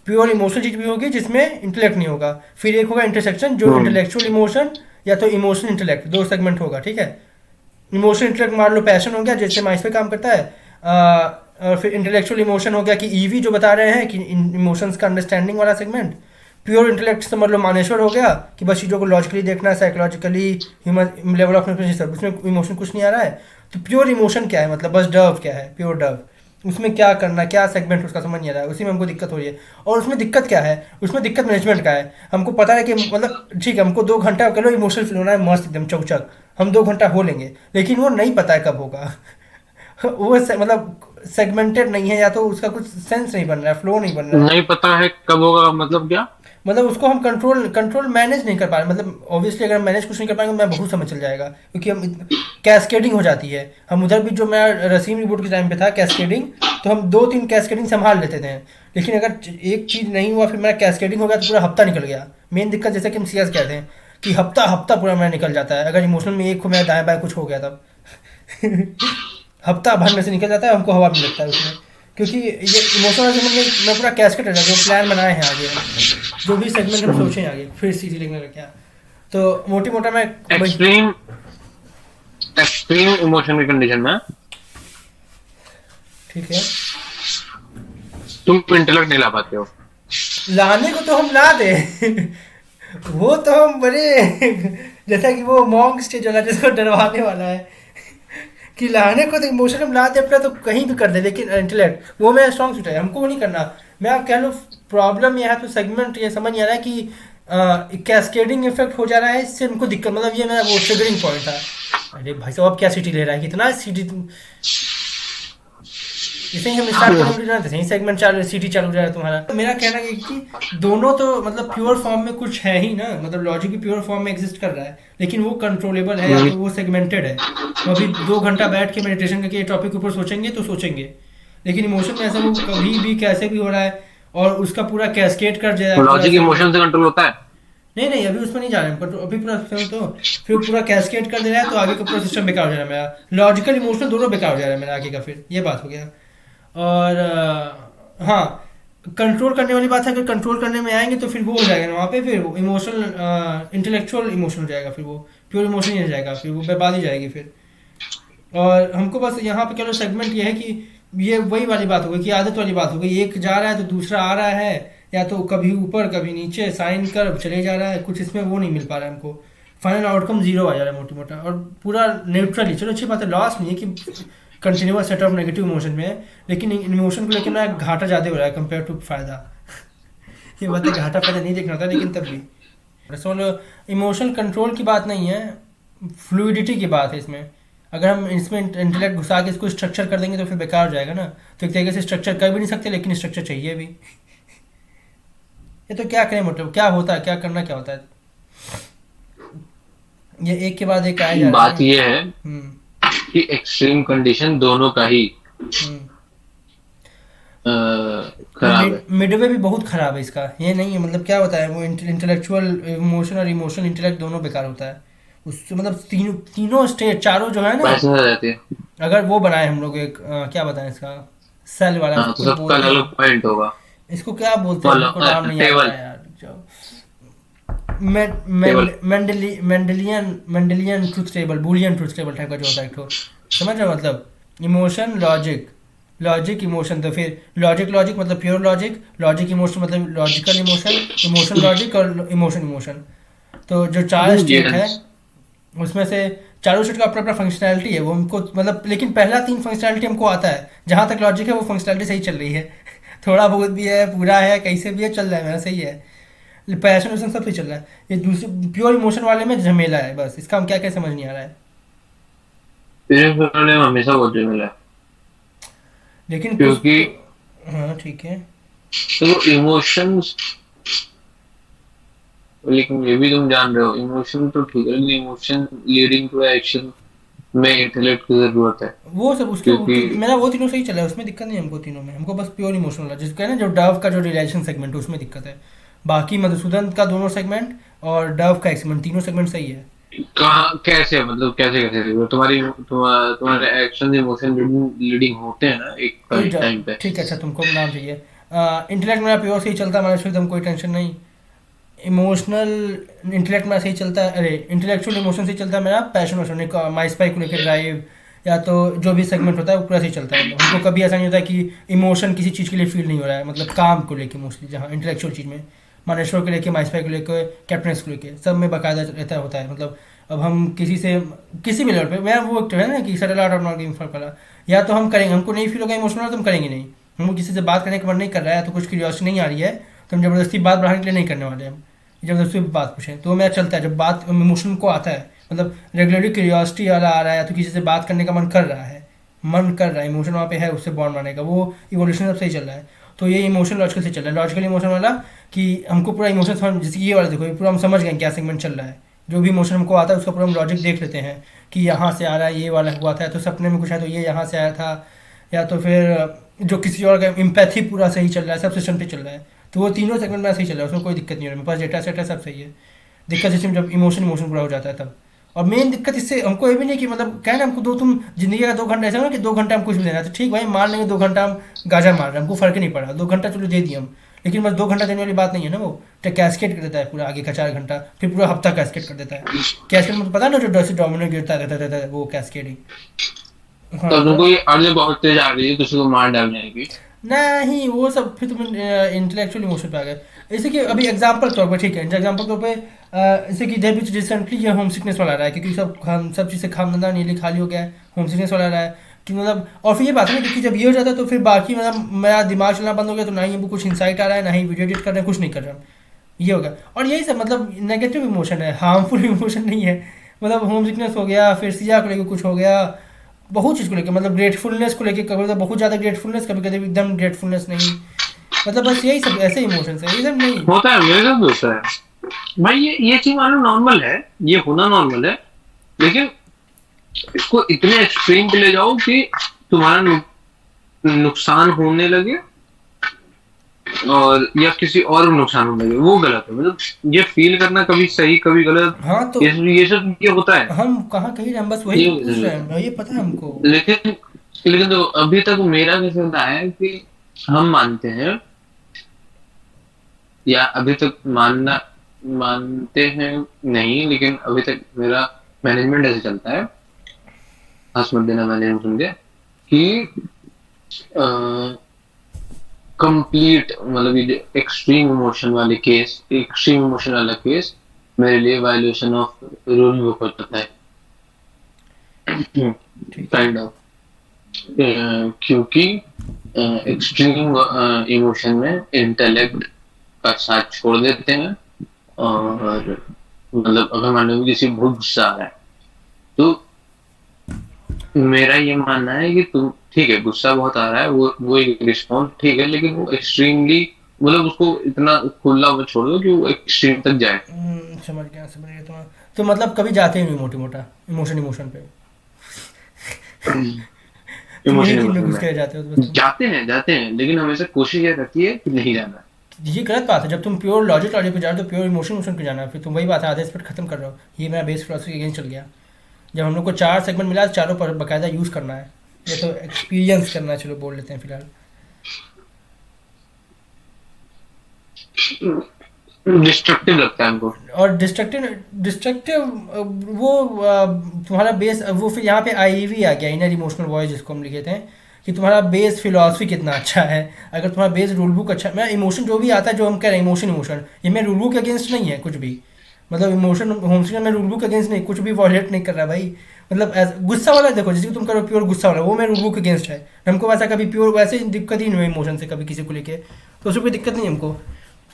प्योर इमोशनल चीज भी होगी जिसमें इंटेलेक्ट नहीं होगा, फिर एक होगा इंटरसेक्शन जो इंटेलेक्चुअल इमोशन या तो इमोशनल इंटेलेक्ट, दो सेगमेंट होगा, ठीक है। इमोशनल इंटेलेक्ट मान लो पैशन हो गया, जैसे माइस पे काम करता है, और फिर इंटेलेक्चुअल इमोशन हो गया कि ईवी जो बता रहे हैं कि इमोशंस का अंडरस्टैंडिंग वाला सेगमेंट। प्योर इंटेलेक्ट समझ लो मानेश्वर हो गया कि बस चीज़ों को लॉजिकली देखना है, साइकोलॉजिकली, ह्यूमन लेवल ऑफ सब, उसमें इमोशन कुछ नहीं आ रहा है। तो प्योर इमोशन क्या है, मतलब बस डव क्या है, प्योर डव, उसमें क्या करना, क्या सेगमेंट उसका समझ नहीं आ रहा है, उसी में हमको दिक्कत हो रही है। और उसमें दिक्कत क्या है, उसमें दिक्कत मैनेजमेंट का है। हमको पता है कि मतलब ठीक है, हमको 2 घंटा करो इमोशनल फील होना है मस्त एकदम चौचक, हम 2 घंटा हो लेंगे, लेकिन वो नहीं पता है कब होगा वो मतलब सेगमेंटेड नहीं है, या तो उसका कुछ सेंस नहीं बन रहा है, फ्लो नहीं बन रहा है, नहीं पता है कब होगा, मतलब क्या, मतलब उसको हम कंट्रोल मैनेज नहीं कर पा रहे। मतलब ऑब्वियसली अगर हम मैनेज कुछ नहीं कर पाएंगे मैं बहुत समझ चल जाएगा, क्योंकि हम कैस्केडिंग हो जाती है। हम उधर भी जो मैं रसीम रिपोर्ट के टाइम पे था कैस्केडिंग, तो हम 2-3 कैस्केडिंग संभाल लेते थे, लेकिन अगर एक चीज़ नहीं हुआ फिर मेरा कैस्केडिंग हो गया तो पूरा हफ्ता निकल गया। मेन दिक्कत जैसे कि हम सीएस कहते हैं कि हफ्ता पूरा मेरा निकल जाता है, अगर इमोशनल में एक को मेरा दाएं बाएं कुछ हो गया तब हफ्ता भर में से निकल जाता है, हमको हवा भी लगता है उसमें, क्योंकि ये इमोशनल सेगमेंट में पूरा कैस्केड रहता है, जो प्लान बनाए हैं आगे, जो भी सेगमेंट हम सोचे हैं आगे, फिर सीधी लिखने का क्या। तो मोटी मोटा मैं एक्सट्रीम इमोशन की कंडीशन में ठीक है, तुम इंटेलेक्ट नहीं ला पाते हो, लाने को तो हम ला दे वो तो हम बड़े जैसा कि वो मॉन्क स्टेज वाला जिसको डरवाने वाला है कि लाने को तो इमोशन हम ला दे अपना तो कहीं भी कर दे, लेकिन इंटेलेक्ट वो मेरा स्ट्रॉन्ग सूट है, हमको वो नहीं करना। मैं आप कह लो प्रॉब्लम यह है, तो सेगमेंट ये समझ नहीं आ रहा है कि कैस्केडिंग इफेक्ट हो जा रहा है, इससे हमको दिक्कत, मतलब ये मेरा वो ट्रिगरिंग पॉइंट था। अरे भाई साहब अब क्या सिटी ले रहा है, कितना सिटी तुम, इसे ही हम स्टार्ट करेंगे सही सेगमेंट चालू, सिटी चालू हो जा रहा है तुम्हारा। तो मेरा कहना है कि दोनों तो मतलब प्योर फॉर्म में कुछ है ही ना, मतलब लॉजिक भी प्योर फॉर्म में एग्जिस्ट कर रहा है, लेकिन वो कंट्रोलेबल है या तो वो सेगमेंटेड है। तो अभी 2 घंटा बैठ के मेडिटेशन करके टॉपिक के ऊपर सोचेंगे तो सोचेंगे, लेकिन इमोशन में ऐसा वो कभी भी कैसे भी हो रहा है और उसका पूरा कैस्केड कर जाएगा। लॉजिक इमोशन से कंट्रोल होता है? नहीं अभी उसमें नहीं जा रहे हैं, पर अभी पूरा तो फिर पूरा कैस्केड कर दे रहा है, तो आगे का पूरा सिस्टम बेकार हो जा रहा है मेरा, लॉजिकल इमोशनल दोनों बेकार हो जा रहा है मेरा आगे का, फिर ये बात हो गया। और हाँ, कंट्रोल करने वाली बात है, अगर कंट्रोल करने में आएंगे तो फिर वो हो जाएगा ना वहाँ पे, फिर इमोशनल इंटेलेक्चुअल इमोशन हो जाएगा, फिर वो प्योर इमोशन ही रह जाएगा, फिर वो बर्बादी जाएगी फिर। और हमको बस यहाँ पे क्या सेगमेंट ये है कि ये वही वाली बात हो गई कि आदत वाली बात हो गई, एक जा रहा है तो दूसरा आ रहा है, या तो कभी ऊपर कभी नीचे साइन कर चले जा रहा है, कुछ इसमें वो नहीं मिल पा रहा है हमको, फाइनल आउटकम 0 आ जा रहा है मोटी मोटा, और पूरा न्यूट्रली। चलो अच्छी बात है, लॉस नहीं है कि continuous set of negative emotion में है, लेकिन इमोशन को लेकर ना घाटा ज़्यादा हो रहा है कंपेयर टू फायदा ये बात है, घाटा फायदा नहीं देखना होता, लेकिन तब भी सो इमोशनल कंट्रोल की बात नहीं है, फ्लूइडिटी की बात है इसमें। अगर हम इसमें इंटेलेक्ट घुसा के इसको स्ट्रक्चर कर देंगे तो फिर बेकार हो जाएगा ना, तो एक तरीके से स्ट्रक्चर कर भी नहीं सकते, लेकिन स्ट्रक्चर चाहिए भी ये तो क्या करें, मतलब क्या होता है, क्या करना क्या होता है, ये एक के बाद एक आया जा रहा है। बात ये है कि एक्सट्रीम कंडीशन दोनों का ही खराब है, मिडवे भी बहुत खराब है इसका, ये नहीं है मतलब क्या होता है वो इंटेलेक्चुअल इमोशन और इमोशनल इंटेलेक्ट दोनों बेकार होता है उससे, मतलब तीनों स्टेज चारों जो है ना, रहती है। अगर वो बनाए हम लोग एक क्या बताएं इसका सेल वाला हाँ, तो कुछ सबका बोलते अलग हैं। अलग पॉइंट होगा। इसको क्या बोलते हैं, हमको नाम नहीं याद आ टेबल। रहा यार, जो table. Mendelian truth table, Boolean truth table type का जो होता है एक ठो, समझ रहे हो मतलब, इमोशन लॉजिक, लॉजिक इमोशन, तो फिर लॉजिक लॉजिक मतलब प्योर लॉजिक, लॉजिक इमोशन मतलब लॉजिकल इमोशन, इमोशन लॉजिक और इमोशन इमोशन। तो जो चार स्टेट है बूलियंस। उसमें से चारों स्टेट का अपना अपना फंक्शनैलिटी है, वो हमको मतलब, लेकिन पहला तीन फंक्शनैलिटी हमको आता है, जहाँ तक लॉजिक है वो फंक्शनैलिटी सही चल रही है। थोड़ा बहुत भी है, पूरा है, कैसे भी है, चल रहा है मेरा, सही है। पैशन वैसन सब सही चल रहा है। ये दूसरे प्योर इमोशन वाले में झमेला है, बस इसका हम क्या क्या समझ नहीं आ रहा है। मेरे में हमेशा बहुत मिला है, लेकिन कुछ क्योंकि तो, हाँ ठीक है। तो इमोशंस, लेकिन ये भी तुम जान रहे हो, इमोशन तो ठीक है, लेकिन इमोशन लीडिंग टू एक्शन में इंटेलेक्ट की जरूरत है। वो सब उसके क्योंकि मेरा वो तीनों सही चला है, उसमें दिक्कत नहीं है हमको तीनों में, हमको बस प्योर इमोशनल वाला जिसका है ना, जो डव का जो रिलेशन सेगमेंट है उसमें दिक्कत है। बाकी मधुसूदन का दोनों सेगमेंट और डव का एक सेगमेंट, तीनों सेगमेंट सही है। कहाँ कैसे, मतलब कैसे कैसे तुम्हारे एक्शन इमोशन लीडिंग होते हैं ना एक कोई टाइम पे। ठीक है, अच्छा तुमको नाम चाहिए। इंटेलेक्ट मेरा प्योर सही चलता है, हमारे से एकदम कोई टेंशन नहीं। इमोशनल इंटेलेक्ट मेरा सही चलता है, अरे इंटेलेक्चुअल इमोशन सही चलता है मेरा, पैशन वैशन माई स्पाई को लेकर ड्राइव, या तो जो भी सेगमेंट होता है वो पूरा सही चलता है, मतलब हमको कभी ऐसा नहीं होता कि इमोशन किसी चीज़ के लिए फील नहीं हो रहा है, मतलब काम को लेके मोस्टली, जहाँ इंटेलेक्चुअल चीज़ में मानेश्वर को लेके, माई स्पाई को लेकर, कैप्टनस को लेके, सब में बाकायदा रहता होता है, मतलब अब हम किसी से किसी भी लेवल पे, मेरा वो एक तो है ना कि settle out of not giving फर्क वाला, या तो हम करेंगे, हमको नहीं फील होगा इमोशनल तो हम करेंगे नहीं, हमको किसी से बात करने का मन नहीं कर रहा है, या तो कुछ क्यूरियोसिटी नहीं आ रही है, तो हम ज़बरदस्ती बात बढ़ाने के लिए नहीं करने वाले हम, ज़बरदस्ती बात पूछें तो वो मेरा चलता है। जब बात इमोशन को आता है, मतलब रेगुलरली क्यूरियोसिटी वाला आ रहा है, या तो किसी से बात करने का मन कर रहा है, मन कर रहा है, इमोशन वहाँ पे है, उससे बॉन्ड बनाने का, वो इवोल्यूशन सब सही चल रहा है। तो ये इमोशन लॉजिकल से चल रहा है, लॉजिकल इमोशन वाला कि हमको पूरा इमोशन समझ, जैसे कि ये वाला देखो, ये पूरा हम समझ गए क्या सेगमेंट चल रहा है, जो भी इमोशन हमको आता है उसका पूरा हम लॉजिक देख लेते हैं कि यहाँ से आ रहा है, ये वाला हुआ था, तो सपने में कुछ है तो ये यहाँ से आया था, या तो फिर जो किसी और का इम्पैथी पूरा सही चल रहा है, सब सिस्टम पे चल रहा है, तो वो तीनों सेगमेंट में सही चल रहा है, उसमें कोई दिक्कत नहीं हो रही, मेरे पास डेटा सेट है, सब सही है। दिक्कत सिस्टम जब इमोशन इमोशन पूरा हो जाता है तब। और मेन दिक्कत इससे हमको ये भी नहीं कि मतलब कहना हमको दो, तुम जिंदगी का 2 घंटा ऐसा हो ना कि 2 घंटा हम कुछ भी देना है, तो ठीक भाई मान लेंगे 2 घंटा हम गाजा मार रहे हैं, हमको फर्क ही नहीं पड़ा, 2 घंटा चलो दे दिए हम, लेकिन बस 2 घंटा देने वाली बात नहीं है ना, वो तो कैस्केट कर देता है पूरा आगे का 4 घंटा, फिर पूरा हफ्ता कैस्केट कर देता है। कैस्केट मतलब पता है ना, जो डर से डोमिनो गिरता रहता है वो कैस्केडिंग। हाँ तो तो तुमको ये अर्ज बहुत तेज आ रही है किसी को मार डालने की। नहीं, वो सब फिर तुम इंटेलेक्चुअल इमोशन पे आ गए। जैसे कि अभी एग्जांपल तौर पर, ठीक है, एग्जांपल तौर पे जैसे कि इधर भी रिसेंटली ये होम सिकनेस वाला आ रहा है, क्योंकि सब चीज़ से खामधंधा नीली खाली हो गया है, होम सिकनेस वाला आ रहा है कि मतलब, और फिर ये बात है ना, क्योंकि जब ये हो जाता है तो फिर बाकी मतलब मेरा दिमाग चलना बंद हो गया, तो ना ही हमको कुछ इंसाइट आ रहा है, ना ही वीडियो एडिट कर रहे हैं, कुछ नहीं कर रहे हम, ये होगा। और यही सब मतलब नेगेटिव इमोशन है, हार्मफुल इमोशन नहीं है, मतलब होम सिकनेस हो गया, फिर सिया को लेकर कुछ हो गया, बहुत चीज़ को लेकर, मतलब ग्रेटफुलनेस को लेकर, कभी तो बहुत ज़्यादा ग्रेटफुलनेस, कभी कभी एकदम ग्रेटफुलनेस नहीं, मतलब बस यही सब ऐसे इमोशंस है, ये सब नहीं। होता है, मेरे साथ भी होता है भाई, ये चीज मानो नॉर्मल है, ये होना नॉर्मल है, लेकिन इसको इतने एक्सट्रीम पे ले जाओ कि तुम्हारा नुकसान होने लगे, और या किसी और को नुकसान होने लगे, वो गलत है। मतलब ये फील करना कभी सही कभी गलत, हाँ तो ये सब ये होता है। हम कहाँ कह रहे हैं, हम बस वही पूछ रहे हैं, ये पता है हमको। लेकिन लेकिन तो अभी तक मेरा कैसे होता है कि हम मानते हैं, या अभी तक मानते हैं नहीं, लेकिन अभी तक मेरा मैनेजमेंट ऐसे चलता है, हंस मत देना मैनेजमेंट सुन के, कि कंप्लीट मतलब ये एक्सट्रीम इमोशन वाले केस, एक्सट्रीम इमोशन वाला केस मेरे लिए वायलेशन ऑफ रूल बुक हो जाता है, काइंड ऑफ, क्योंकि एक्सट्रीम इमोशन में इंटेलेक्ट का साथ छोड़ देते हैं, और मतलब अगर मान लो किसी बहुत गुस्सा आ रहा है, तो मेरा ये मानना है कि तुम ठीक है, गुस्सा बहुत आ रहा है, वो एक रिस्पॉन्स ठीक है, लेकिन वो एक्सट्रीमली, मतलब उसको इतना खुला मत छोड़ दो कि वो एक्सट्रीम तक जाए। समझ गया तो मतलब कभी जाते ही नहीं मोटी मोटा इमोशन पे, इमोशन घुस में के जाते हो तो बस जाते हैं, लेकिन हमेशा कोशिश ये रहती है कि नहीं जाना। ये गलत बात है, जब तुम प्योर लॉजिक पे जा रहे हो तो प्योर इमोशन पे जाना है, फिर तुम वही बात है, आधे स्पीड खत्म कर रहे हो, ये मेरा बेस फिलॉसफी अगेंस्ट चल गया। जब हम लोग को 4 सेगमेंट मिला, चारों पर बाकायदा यूज़ करना है, या तो एक्सपीरियंस करना, चलो बोल लेते हैं फिलहाल। डिस्ट्रक्टिव लगता है हमको। और डिस्ट्रक्टिव डिस्ट्रक्टिव वो तुम्हारा बेस वो फिर यहाँ पे आईवी आ गया, इनर इमोशनल वॉइस जिसको हम लिखे थे, कि तुम्हारा बेस फिलॉसफी कितना अच्छा है। अगर तुम्हारा बेस रूल बुक अच्छा, मैं इमोशन जो भी आता है, जो हम कह रहे हैं इमोशन इमोशन, ये मैं रूल बुक के अगेंस्ट नहीं है कुछ भी। मतलब इमोशन होमस्टे में रूल बुक के अगेंस्ट नहीं, कुछ भी वॉयलेट नहीं कर रहा भाई। मतलब गुस्सा वाला देखो, जैसे कि तुम करो प्योर गुस्सा वाला, वो मैं रूल बुक के अगेंस्ट है। हमको वैसा कभी प्योर वैसे दिक्कत ही नहीं हुई इमोशन से कभी किसी को लेके, तो उसमें कोई दिक्कत नहीं है हमको।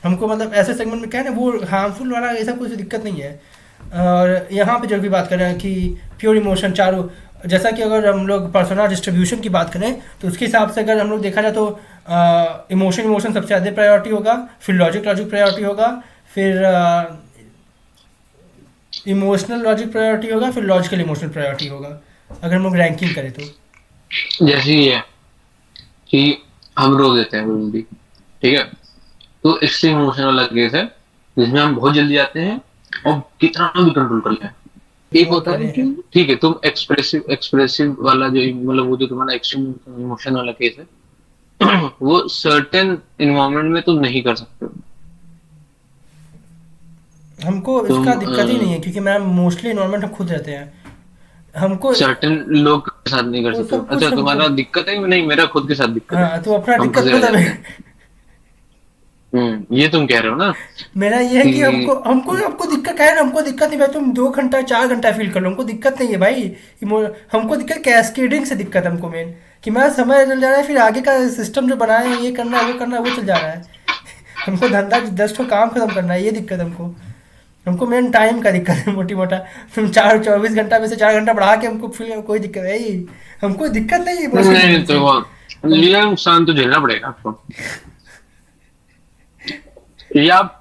हमको मतलब ऐसे सेगमेंट में क्या है ना, वो हार्मफुल वाला ऐसा कुछ दिक्कत नहीं है। और यहाँ पे जो भी बात कर रहे हैं कि प्योर इमोशन चारों, जैसा कि अगर हम लोग पर्सनल डिस्ट्रीब्यूशन की बात करें तो उसके हिसाब से अगर हम लोग देखा जाए तो इमोशन इमोशन सबसे ज़्यादा प्रायोरिटी होगा, फिर लॉजिक लॉजिक प्रायोरिटी होगा, फिर इमोशनल लॉजिक प्रायोरिटी होगा, फिर लॉजिकल इमोशनल प्रायोरिटी होगा, अगर हम लोग रैंकिंग करें तो। जैसे ये है कि हम रो देते हैं जल्दी, ठीक है, तो एक्सट्रीम इमोशन वाला केस है जिसमें हम बहुत जल्दी आते हैं और कितना भी कंट्रोल कर लें। एक वो होता तो है नहीं कि है। ठीक है तुम एक्सप्रेसिव एक्सप्रेसिव वाला जो मतलब वो जो तुम्हारा एक्सट्रीम इमोशन वाला केस है वो सर्टेन इन्वायरमेंट में तुम नहीं कर सकते हो। हमको इसका दिक्कत ही तुम नहीं है, क्योंकि मैं मोस्टली इन्वायरमेंट हम खुद रहते हैं। हमको सर्टेन लोग के साथ नहीं कर वो सकते हो। सब कुछ अच्छा हमको, तुम्हारा दिक्कत है? नहीं, मेरा खुद के साथ दिक्कत है, हाँ तो अपना हम दिक्कत फंसे रह बता जाते हैं। मैं। ये तुम कह रहे हो ना मेरा ये है कि हमको कि हमको हमको दिक्कत क्या है ना, हमको दिक्कत नहीं भाई, तुम 2 घंटा 4 घंटा फील कर लो, हमको दिक्कत नहीं है भाई। हमको दिक्कत कैस्केडिंग से दिक्कत है हमको मेन, कि मेरा समय चल जा रहा है, फिर आगे का सिस्टम जो बनाए हैं ये करना है वो करना है वो चल जा रहा है। हमको धंधा 10 ठो काम खत्म करना है, ये दिक्कत हमको। हमको मेन टाइम का दिक्कत है मोटी मोटा। तुम 24 घंटा में से 4 घंटा बढ़ा के हमको फील, कोई दिक्कत है ही, हमको दिक्कत नहीं है इमोशन नहीं, से। तो हम ये नुकसान तो झेलना पड़ेगा आपको। या आप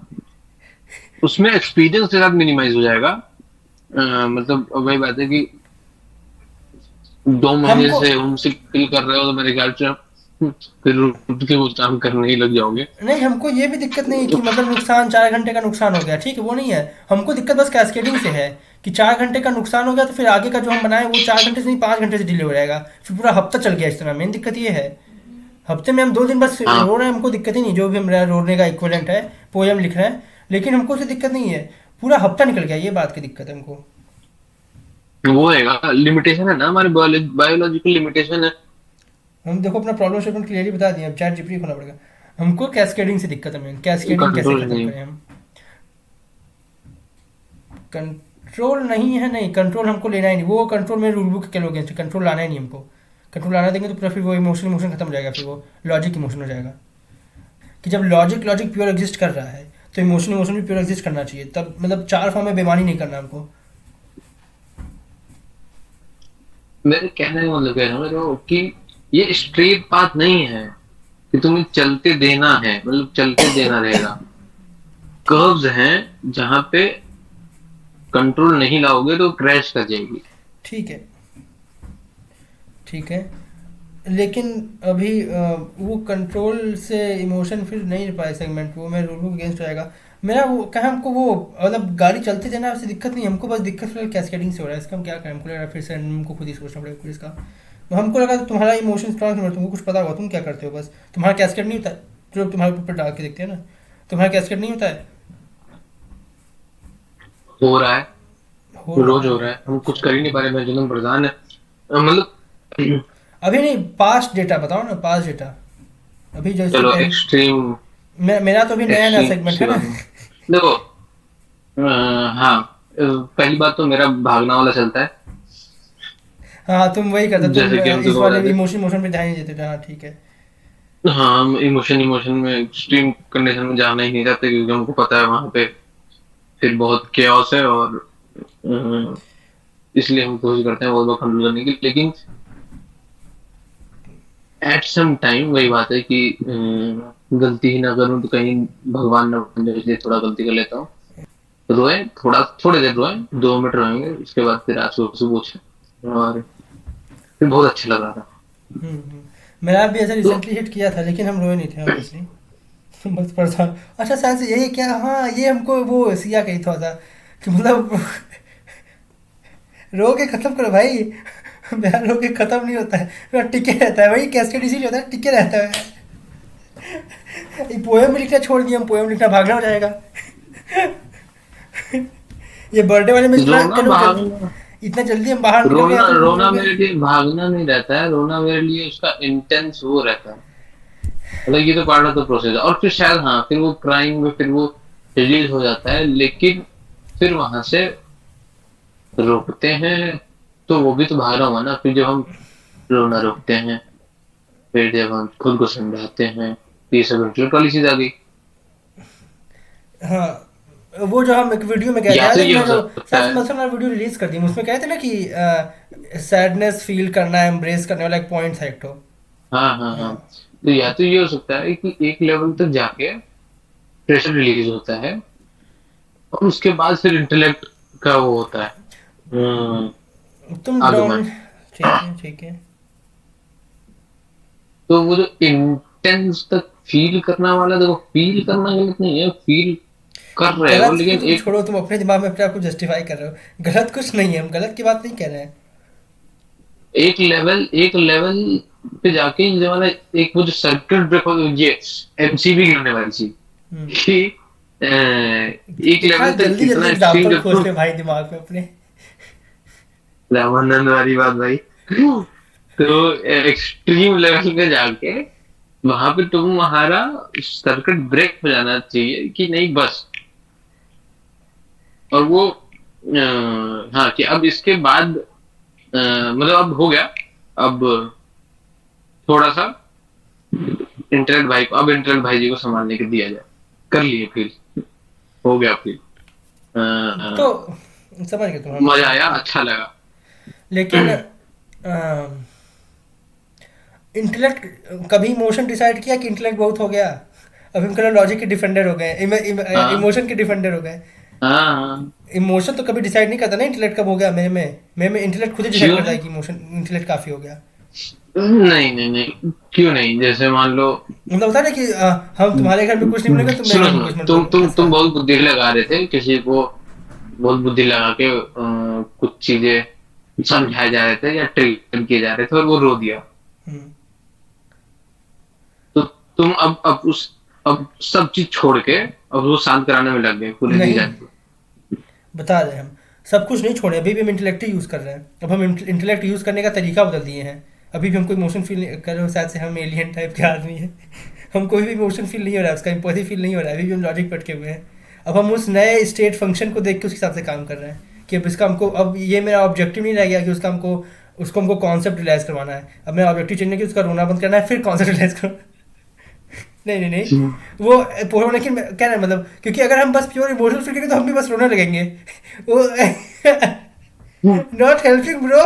उसमें एक्सपीरियंस के साथ मिनिमाइज हो जाएगा। मतलब वही बात है कि 2 महीने हमको से होमसिक फील कर रहे हो तो मेरे ख्याल से फिर उठ के वो काम करने ही लग जाओगे। नहीं, हमको ये भी दिक्कत नहीं है कि मतलब नुकसान 4 घंटे का नुकसान हो गया, ठीक है वो नहीं है। हमको दिक्कत बस कैस्केडिंग से है, कि 4 घंटे का नुकसान हो गया तो फिर आगे का जो हम बनाए वो 4 घंटे से नहीं 5 घंटे से डिले हो जाएगा, फिर पूरा हफ्ता चल गया इस तरह। मेन दिक्कत ये है, हफ्ते में हम 2 दिन बस रो हाँ, रहे हैं, हमको दिक्कत ही नहीं, जो भी हमारा रोने का इक्वलेंट है पोयम लिख रहे हैं, लेकिन हमको उससे दिक्कत नहीं है। पूरा हफ्ता निकल गया, ये बात की दिक्कत है हमको। वो है लिमिटेशन है ना, हमारे बायोलॉजिकल लिमिटेशन है। हम देखो अपना प्रॉब्लम स्टेटमेंट क्लियरली बता दिए, अब चैट जीपीटी खोलना पड़ेगा। हमको कैस्केडिंग से दिक्कत है, मेन कैस्केडिंग कैसे कंट्रोल खत्म नहीं। करें हम। कंट्रोल नहीं है, नहीं कंट्रोल हमको लेना ही नहीं, वो कंट्रोल में रूल बुक के लोग अगेंस्ट, कंट्रोल लाना ही नहीं हमको। कंट्रोल लाना देंगे तो पूरा फिर वो इमोशन इमोशन खत्म हो जाएगा, फिर वो लॉजिक इमोशन हो जाएगा। कि जब लॉजिक लॉजिक प्योर एग्जिस्ट कर रहा है तो इमोशन इमोशन भी प्योर एग्जिस्ट करना चाहिए, तब मतलब 4 फॉर्म में बेमानी नहीं करना हमको। मेरे कहने का मतलब कह रहा हूँ मेरे को कि ये स्ट्रेट पाथ नहीं है कि तुम्हें चलते देना है, मतलब चलते देना रहेगा। कर्व्स हैं जहां पे कंट्रोल नहीं लाओगे तो क्रैश कर जाएगी। ठीक है, ठीक है, लेकिन अभी वो कंट्रोल से इमोशन फिर नहीं रह पाए सेगमेंट, वो मैं रूल अगेंस्ट जाएगा मेरा। वो कहा हमको वो मतलब गाड़ी चलते देना उससे दिक्कत नहीं, हमको बस दिक्कत फिलहाल कैस्केडिंग से हो रहा है। इसका हम क्या करें, हमको लग रहा है फिर से हमको खुद ही सोचना पड़ेगा फिर इसका। तो हमको लगा तुम्हारा इमोशन स्ट्रॉन्ग है, तुमको कुछ पता होगा, तुम क्या करते हो, बस तुम्हारा कैस्केड नहीं होता है, जो तुम्हारे ऊपर डाल के देखते हैं ना, तुम्हारा कैस्केड नहीं होता है। हो रहा है, हो रहा रोज है। हो रहा है, हम कुछ कर ही नहीं पा रहे। मैं जुनून प्रधान है, मतलब अभी नहीं, पास्ट डेटा बताओ ना, पास्ट डेटा अभी जो इससे चलो पहले। एक्सट्रीम मेरा तो अभी नया नया एक्सट्रीम सेगमेंट है ना। देखो। हाँ, पहली बात तो मेरा भागना वाला चलता है, हाँ तुम वही करते, तुम जैसे कि हम इस सुबह वाले बताते इमोशन इमोशन पे ध्यान नहीं देते थे, हाँ ठीक है। हैं। हाँ, हम इमोशन इमोशन में एक्सट्रीम कंडीशन में जाना ही नहीं चाहते क्योंकि हमको पता है वहां पे फिर बहुत केओस है, और इसलिए हम कोशिश करते हैं वो कंट्रोल करने की। लेकिन एट सम टाइम वही बात है कि गलती ही ना करूं तो कहीं भगवान ना बन जाए, इसलिए थोड़ा गलती कर लेता हूँ। रोए थोड़ा, थोड़ी देर रोए, 2 मिनट रोएंगे, उसके बाद फिर आंसू आंसू पूछे, और फिर बहुत अच्छा लग रहा था। मेरा भी ऐसा तो रिसेंटली हिट किया था, लेकिन हम रोए नहीं थे ऑब्वियसली। बस परेशान, अच्छा शायद से यही क्या, हाँ ये हमको वो सिया कही था कि मतलब रो के खत्म करो भाई, बयान होके खत्म नहीं होता है, ना टिके रहता है, वही कैस्केड इसीलिए होता है, टिके रहता है। ये पोएम लिखना छोड़ दिया, हम पोएम लिखना भागना हो जाएगा। ये बर्थडे वाले में इतना रोना चलो भागना, इतना जल्दी हम बाहर निकल गए या रोना तो भूल रोना गए। मेरे लिए भागना नहीं रहता है, रोना मेरे लिए उसका इंटेंस वो रहता है, मतलब ये तो पार्ट ऑफ द प्रोसेस है। और फिर शायद हाँ, फिर वो क्राइम में फिर वो रिलीज हो जाता है, लेकिन फिर वहां से रोकते हैं तो वो भी तो भागना हुआ ना। फिर जब हम रोना रोकते हैं, फिर जब हम खुद को समझाते हैं, ये सब इंटरनेट वाली चीज आ गई। हाँ, वो जो हम एक वीडियो में कहे थे या याद तो है, ये मैं हो जो सकता शायद है, मसल वाला वीडियो रिलीज कर दी, उसमें कहे थे ना कि सैडनेस फील करना, एम्ब्रेस करने वाला एक पॉइंट था एक तो। हाँ हाँ हाँ, हाँ। तो या तो ये हो सकता है कि एक लेवल तक जाके प्रेशर रिलीज होता है और उसके बाद फिर इंटेलेक्ट का वो होता है तुम आगमन। ड्रोन। ठीक है ठीक है। तो वो जो इंटेंस तक फील करना वाला, देखो फील करना गलत नहीं है, फील कर रहे हो, गलत को लेकिन तुम एक छोड़ो, तुम अपने दिमाग में अपने आप को जस्टिफाई कर रहे हो, गलत कुछ नहीं है, हम गलत की बात नहीं कर रहे हैं। एक लेवल पे जाके ये वाला एक वो जो सर्किट ब्रेक हो, ये एमसीबी गिरने वाली चीज हम्म। कि एक कितना लेवल तक जल्दी जल्दी इतना एक्सट्रीम एग्जाम्पल जब खोज तुम, ले भाई दिमाग में अपने। रामानंद वाली बात भाई, तो एक्सट्रीम लेवल पे जाके वहां पे तुम्हारा सर्किट ब्रेक हो जाना चाहिए कि नहीं बस। और वो हाँ कि अब इसके बाद मतलब अब हो गया, अब थोड़ा सा इंटरनेट भाई जी को संभालने के दिया जाए, कर लिए फिर, हो गया फिर, तो समझ गए तुम, हाँ मैं मजा समझ आया, गया। अच्छा लगा। लेकिन इंटेलेक्ट कभी इमोशन डिसाइड किया कि इंटेलेक्ट बहुत हो गया, अभी हम कल लॉजिक के डिफेंडर हो गए, हाँ इमोशन के डिफेंडर हो गए। हाँ हाँ, इमोशन तो कभी डिसाइड नहीं करता ना इंटेलेक्ट कब हो गया, मैं इंटेलेक्ट खुद ही डिसाइड क्यों करता है नहीं, कि इमोशन इंटेलेक्ट काफी हो गया। नहीं नहीं नहीं, क्यों नहीं, जैसे मान लो, मतलब होता है ना कि हम तुम्हारे घर में कुछ नहीं मिलेगा, तुम मेरे सुनो घर में सुनो, कुछ मत तुम बोलो, तुम ऐसा। तुम बहुत बुद्धि लगा रहे थे किसी को, बहुत बुद्धि लगा के कुछ चीजें समझाए जा रहे थे या ट्रिगर किए जा रहे थे और वो रो दिया, हम्म। तो तुम अब सब चीज छोड़ के अब वो शांत कराने में लग गए पूरे जी नहीं, जान को। बता रहे हैं हम सब कुछ नहीं छोड़े, अभी भी हम इंटेलेक्ट ही यूज़ कर रहे हैं, अब हम इंटेलेक्ट यूज़ करने का तरीका बदल दिए हैं। अभी भी हम कोई इमोशन फील कर रहे हो, शायद से हम एलियन टाइप के आदमी हैं। हम कोई भी इमोशन फील नहीं हो रहा है, उसका इम्पैथी फील नहीं हो रहा है, अभी भी हम लॉजिक पटके हुए हैं। अब हम उस नए स्टेट फंक्शन को देख के उस हिसाब से काम कर रहे हैं कि अब इसका हमको, अब ये मेरा ऑब्जेक्टिव नहीं रह गया कि उसका हमको, उसको हमको कॉन्सेप्ट रियलाइज करवाना है, अब मेरा ऑब्जेक्टिव चेंज है कि उसका रोना बंद करना है फिर कॉन्सेप्ट रियलाइज करना। नहीं नहीं नहीं, वो पूरा, लेकिन क्या ना, मतलब क्योंकि अगर हम बस प्योर इमोशनल फील करेंगे तो हम भी बस रोने लगेंगे। वो नॉट हेल्पिंग ब्रो।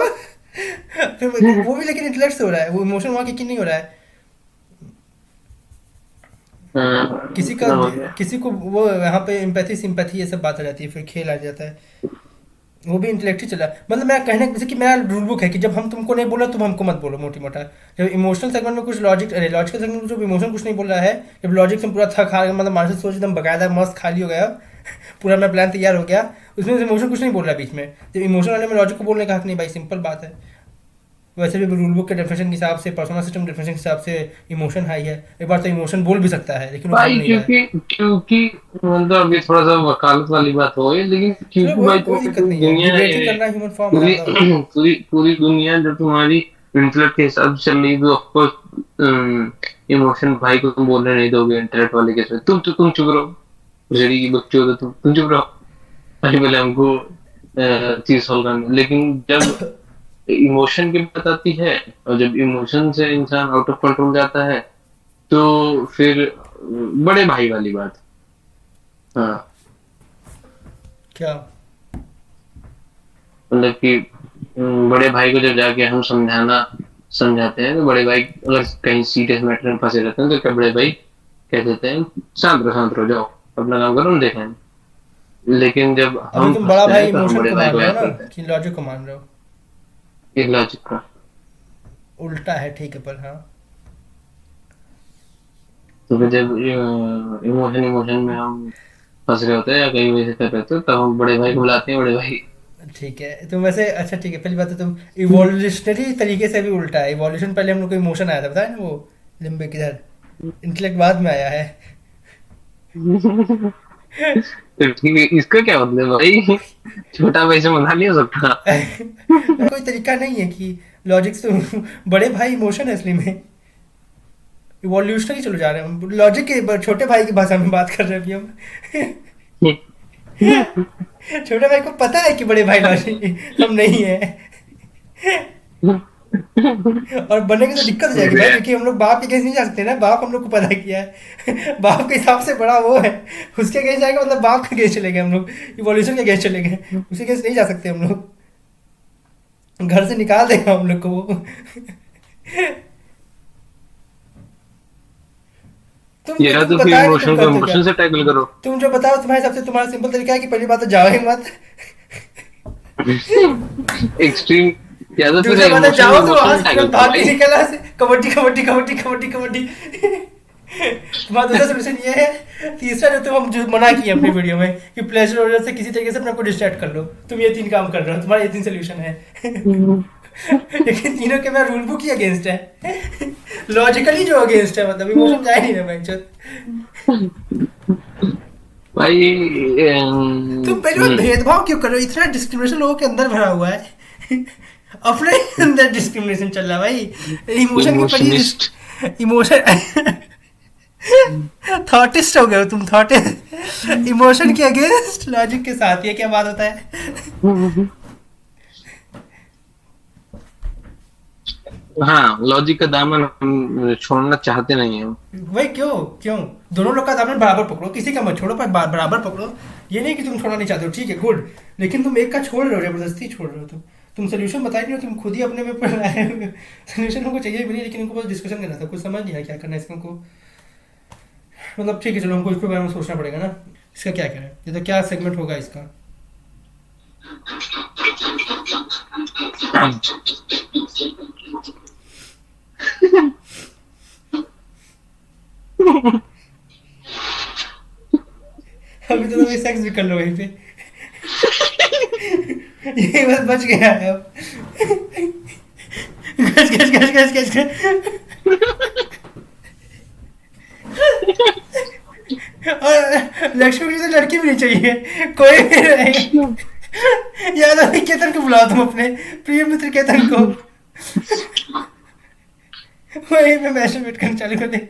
फिर वो भी लेकिन इंटेलेक्ट से हो रहा है, वो इमोशन वहाँ किक नहीं हो रहा है। किसी का, समझ गया। किसी को वो यहाँ पे एम्पैथी सिंपैथी ये सब बात आ जाती है, फिर खेल आ जाता है। वो भी इंटेलेक्ट ही चला, मतलब मैं कहने जैसे कि मेरा रूल बुक है कि जब हम तुमको नहीं बोला तुम हमको मत बोलो, मोटी मोटा। जब इमोशनल सेगमेंट में कुछ लॉजिक, अरे लॉजिकल सेगमेंट में जब इमोशन कुछ नहीं बोल रहा है, जब लॉजिक से पूरा थक हार, मतलब मानसिक सोच एकदम बकायदा मस्त खाली हो गया, पूरा मेरा प्लान तैयार हो गया, उसमें इमोशन कुछ नहीं बोल रहा बीच में, जब इमोशन वाले में लॉजिक को बोलने का हक नहीं भाई, सिंपल बात है। वैसे भी रूल बुक के डेफिनेशन के हिसाब से, पर्सनल सिस्टम डेफिनेशन के हिसाब से इमोशन हाई है, एक बार तो इमोशन बोल भी सकता है लेकिन वो बोल भाई नहीं रहा है। क्योंकि मतलब अभी थोड़ा सा वकालत वाली बात हो गई, लेकिन चलो क्योंकि कोई भाई कोई तुम्हारी दिक्कत पूरी नहीं है, दुनिया डिबेटिंग है, करना ह्यूमन फॉर्म पूरी अलग होता है। पूरी दुनिया जो तुम्हारी इंटेलेक्ट के हिसाब से चल रही है, तो ऑफकोर्स इमोशन भाई को तुम बोलने नहीं दोगे इंटेलेक्ट वाले के साथ। तुम चुप रहो, रेडी की बच्चे हो तो तुम चुप रहो, भाई पहले हमको चीज सॉल्व करनी। लेकिन जब इमोशन की बात आती है और जब इमोशन से इंसान आउट ऑफ कंट्रोल जाता है, तो फिर बड़े भाई वाली बात। हाँ, क्या? मतलब कि बड़े भाई को जब जाके हम समझाते हैं, तो बड़े भाई अगर कहीं सीरियस मैटर में फंसे रहते हैं तो क्या बड़े भाई कह देते हैं शांत रहो जाओ अपना काम करो, हम देखें। लेकिन जब अभी हम तुम बड़ा फंसते भाई हैं तो हम इमोशन बड़े को भाई मान को रहे हो याद ना करते हैं, कि लॉजिक को मान रहे हो? एक लॉजिक का। उल्टा है, ठीक है, पर हाँ। तो फिर जब इमोशन इमोशन में हम फंस रहे होते हैं या कहीं वजह से कर रहे होते हैं, तब हम बड़े भाई को बुलाते हैं, बड़े भाई ठीक है, तुम वैसे अच्छा ठीक है, पहली बात तो तुम इवोल्यूशनरी तरीके से भी उल्टा है। इवोल्यूशन पहले हम लोग को इमोशन आया था, पता है ना, वो लिम्बिक इधर, इंटेलेक्ट बाद में आया है। तो ठीक है, इसका क्या मतलब भाई? छोटा भाई से मना नहीं हो सकता? कोई तरीका नहीं है कि लॉजिक से बड़े भाई इमोशन है इसलिए में इवोल्यूशनरी चलो जा रहे हैं हम, लॉजिक के छोटे भाई की भाषा में बात कर रहे हैं अभी हम। छोटे भाई को पता है कि बड़े भाई लॉजिक हम नहीं है। और बनेंगे तो दिक्कत हो जाएगी भाई, क्योंकि हम लोग बाप के अगेंस्ट नहीं जा सकते ना, बाप हम लोग को पता किया है। बाप के हिसाब से बड़ा वो है, उसके अगेंस्ट जाएगा मतलब बाप के अगेंस्ट चले गए हम लोग, इवोल्यूशन के अगेंस्ट चले गए, उसके अगेंस्ट नहीं जा सकते हम लोग, घर से निकाल देगा हम लोग को वो। ये रहा तो फिर बताया कि इमोशन तुम को करते क्या, इमोशन से टैकल करो। तुम जो बताओ तुम्हारे हिसाब से तुम्हारा सिंपल तरीका है कि पहली बात तो जाओ ही मत। एक्सट्रीम ज्यादा तो दूसरा बात है, इमोशन जाओ तो इमोशन आज टैकल करो भाग के भाई। निकला से कबड्डी कबड्डी कबड्डी कबड्डी कबड्डी। तुम्हारा दूसरा सोल्यूशन ये है। तीसरा जो तुम हम जो मना किए अपनी वीडियो में कि प्लेजर ऑर्डर से किसी तरीके से अपने आप को डिस्ट्रैक्ट कर लो, तुम ये 3 काम कर रहे हो, तुम्हारा ये 3 सोल्यूशन है। लेकिन तीनों के मेरा रूल बुक ही अगेंस्ट है, लॉजिकली जो अगेंस्ट है, मतलब इमोशन जा ही नहीं रहा भाई। भाई तुम पहले बात भेदभाव क्यों कर रहे हो? इतना डिस्क्रिमिनेशन लोगों के अंदर भरा हुआ है, अपने अंदर डिस्क्रिमिनेशन चल रहा है भाई। इमोशन की इमोशनिस्ट। पड़ी इमोशन थॉटिस्ट हो गए हो तुम, थॉटिस्ट इमोशन के अगेंस्ट लॉजिक के साथ, ये क्या बात होता है? हाँ, लॉजिक का दामन हम छोड़ना चाहते नहीं है। भाई क्यों क्यों? दोनों लोग का दामन बराबर पकड़ो, किसी का मत छोड़ो, पर बराबर पकड़ो। ये नहीं कि तुम छोड़ना नहीं चाहते हो, ठीक है गुड, लेकिन तुम एक का छोड़ रहे हो, जबरदस्ती छोड़ रहे हो। तुम सोल्यूशन बता रहे हो, तुम खुद ही अपने में पढ़ रहे हो। सोल्यूशन हमको चाहिए भी नहीं, लेकिन उनको बस डिस्कशन करना था, कुछ समझ नहीं आया क्या करना है इसका हमको। मतलब ठीक है चलो, हमको इसके बारे में सोचना पड़ेगा ना, इसका क्या करें, ये तो क्या सेगमेंट होगा इसका। अभी तो तुम सेक्स भी कर लो वहीं पे। ये बस बच गया है अब। गच गच गच गच गच गच। और लक्ष्मी की तो लड़की भी नहीं चाहिए, कोई भी नहीं। याद आ केतन को बुलाओ तुम, अपने प्रिय मित्र केतन को। वही मैं मैसेज वेट करना चालू कर दे।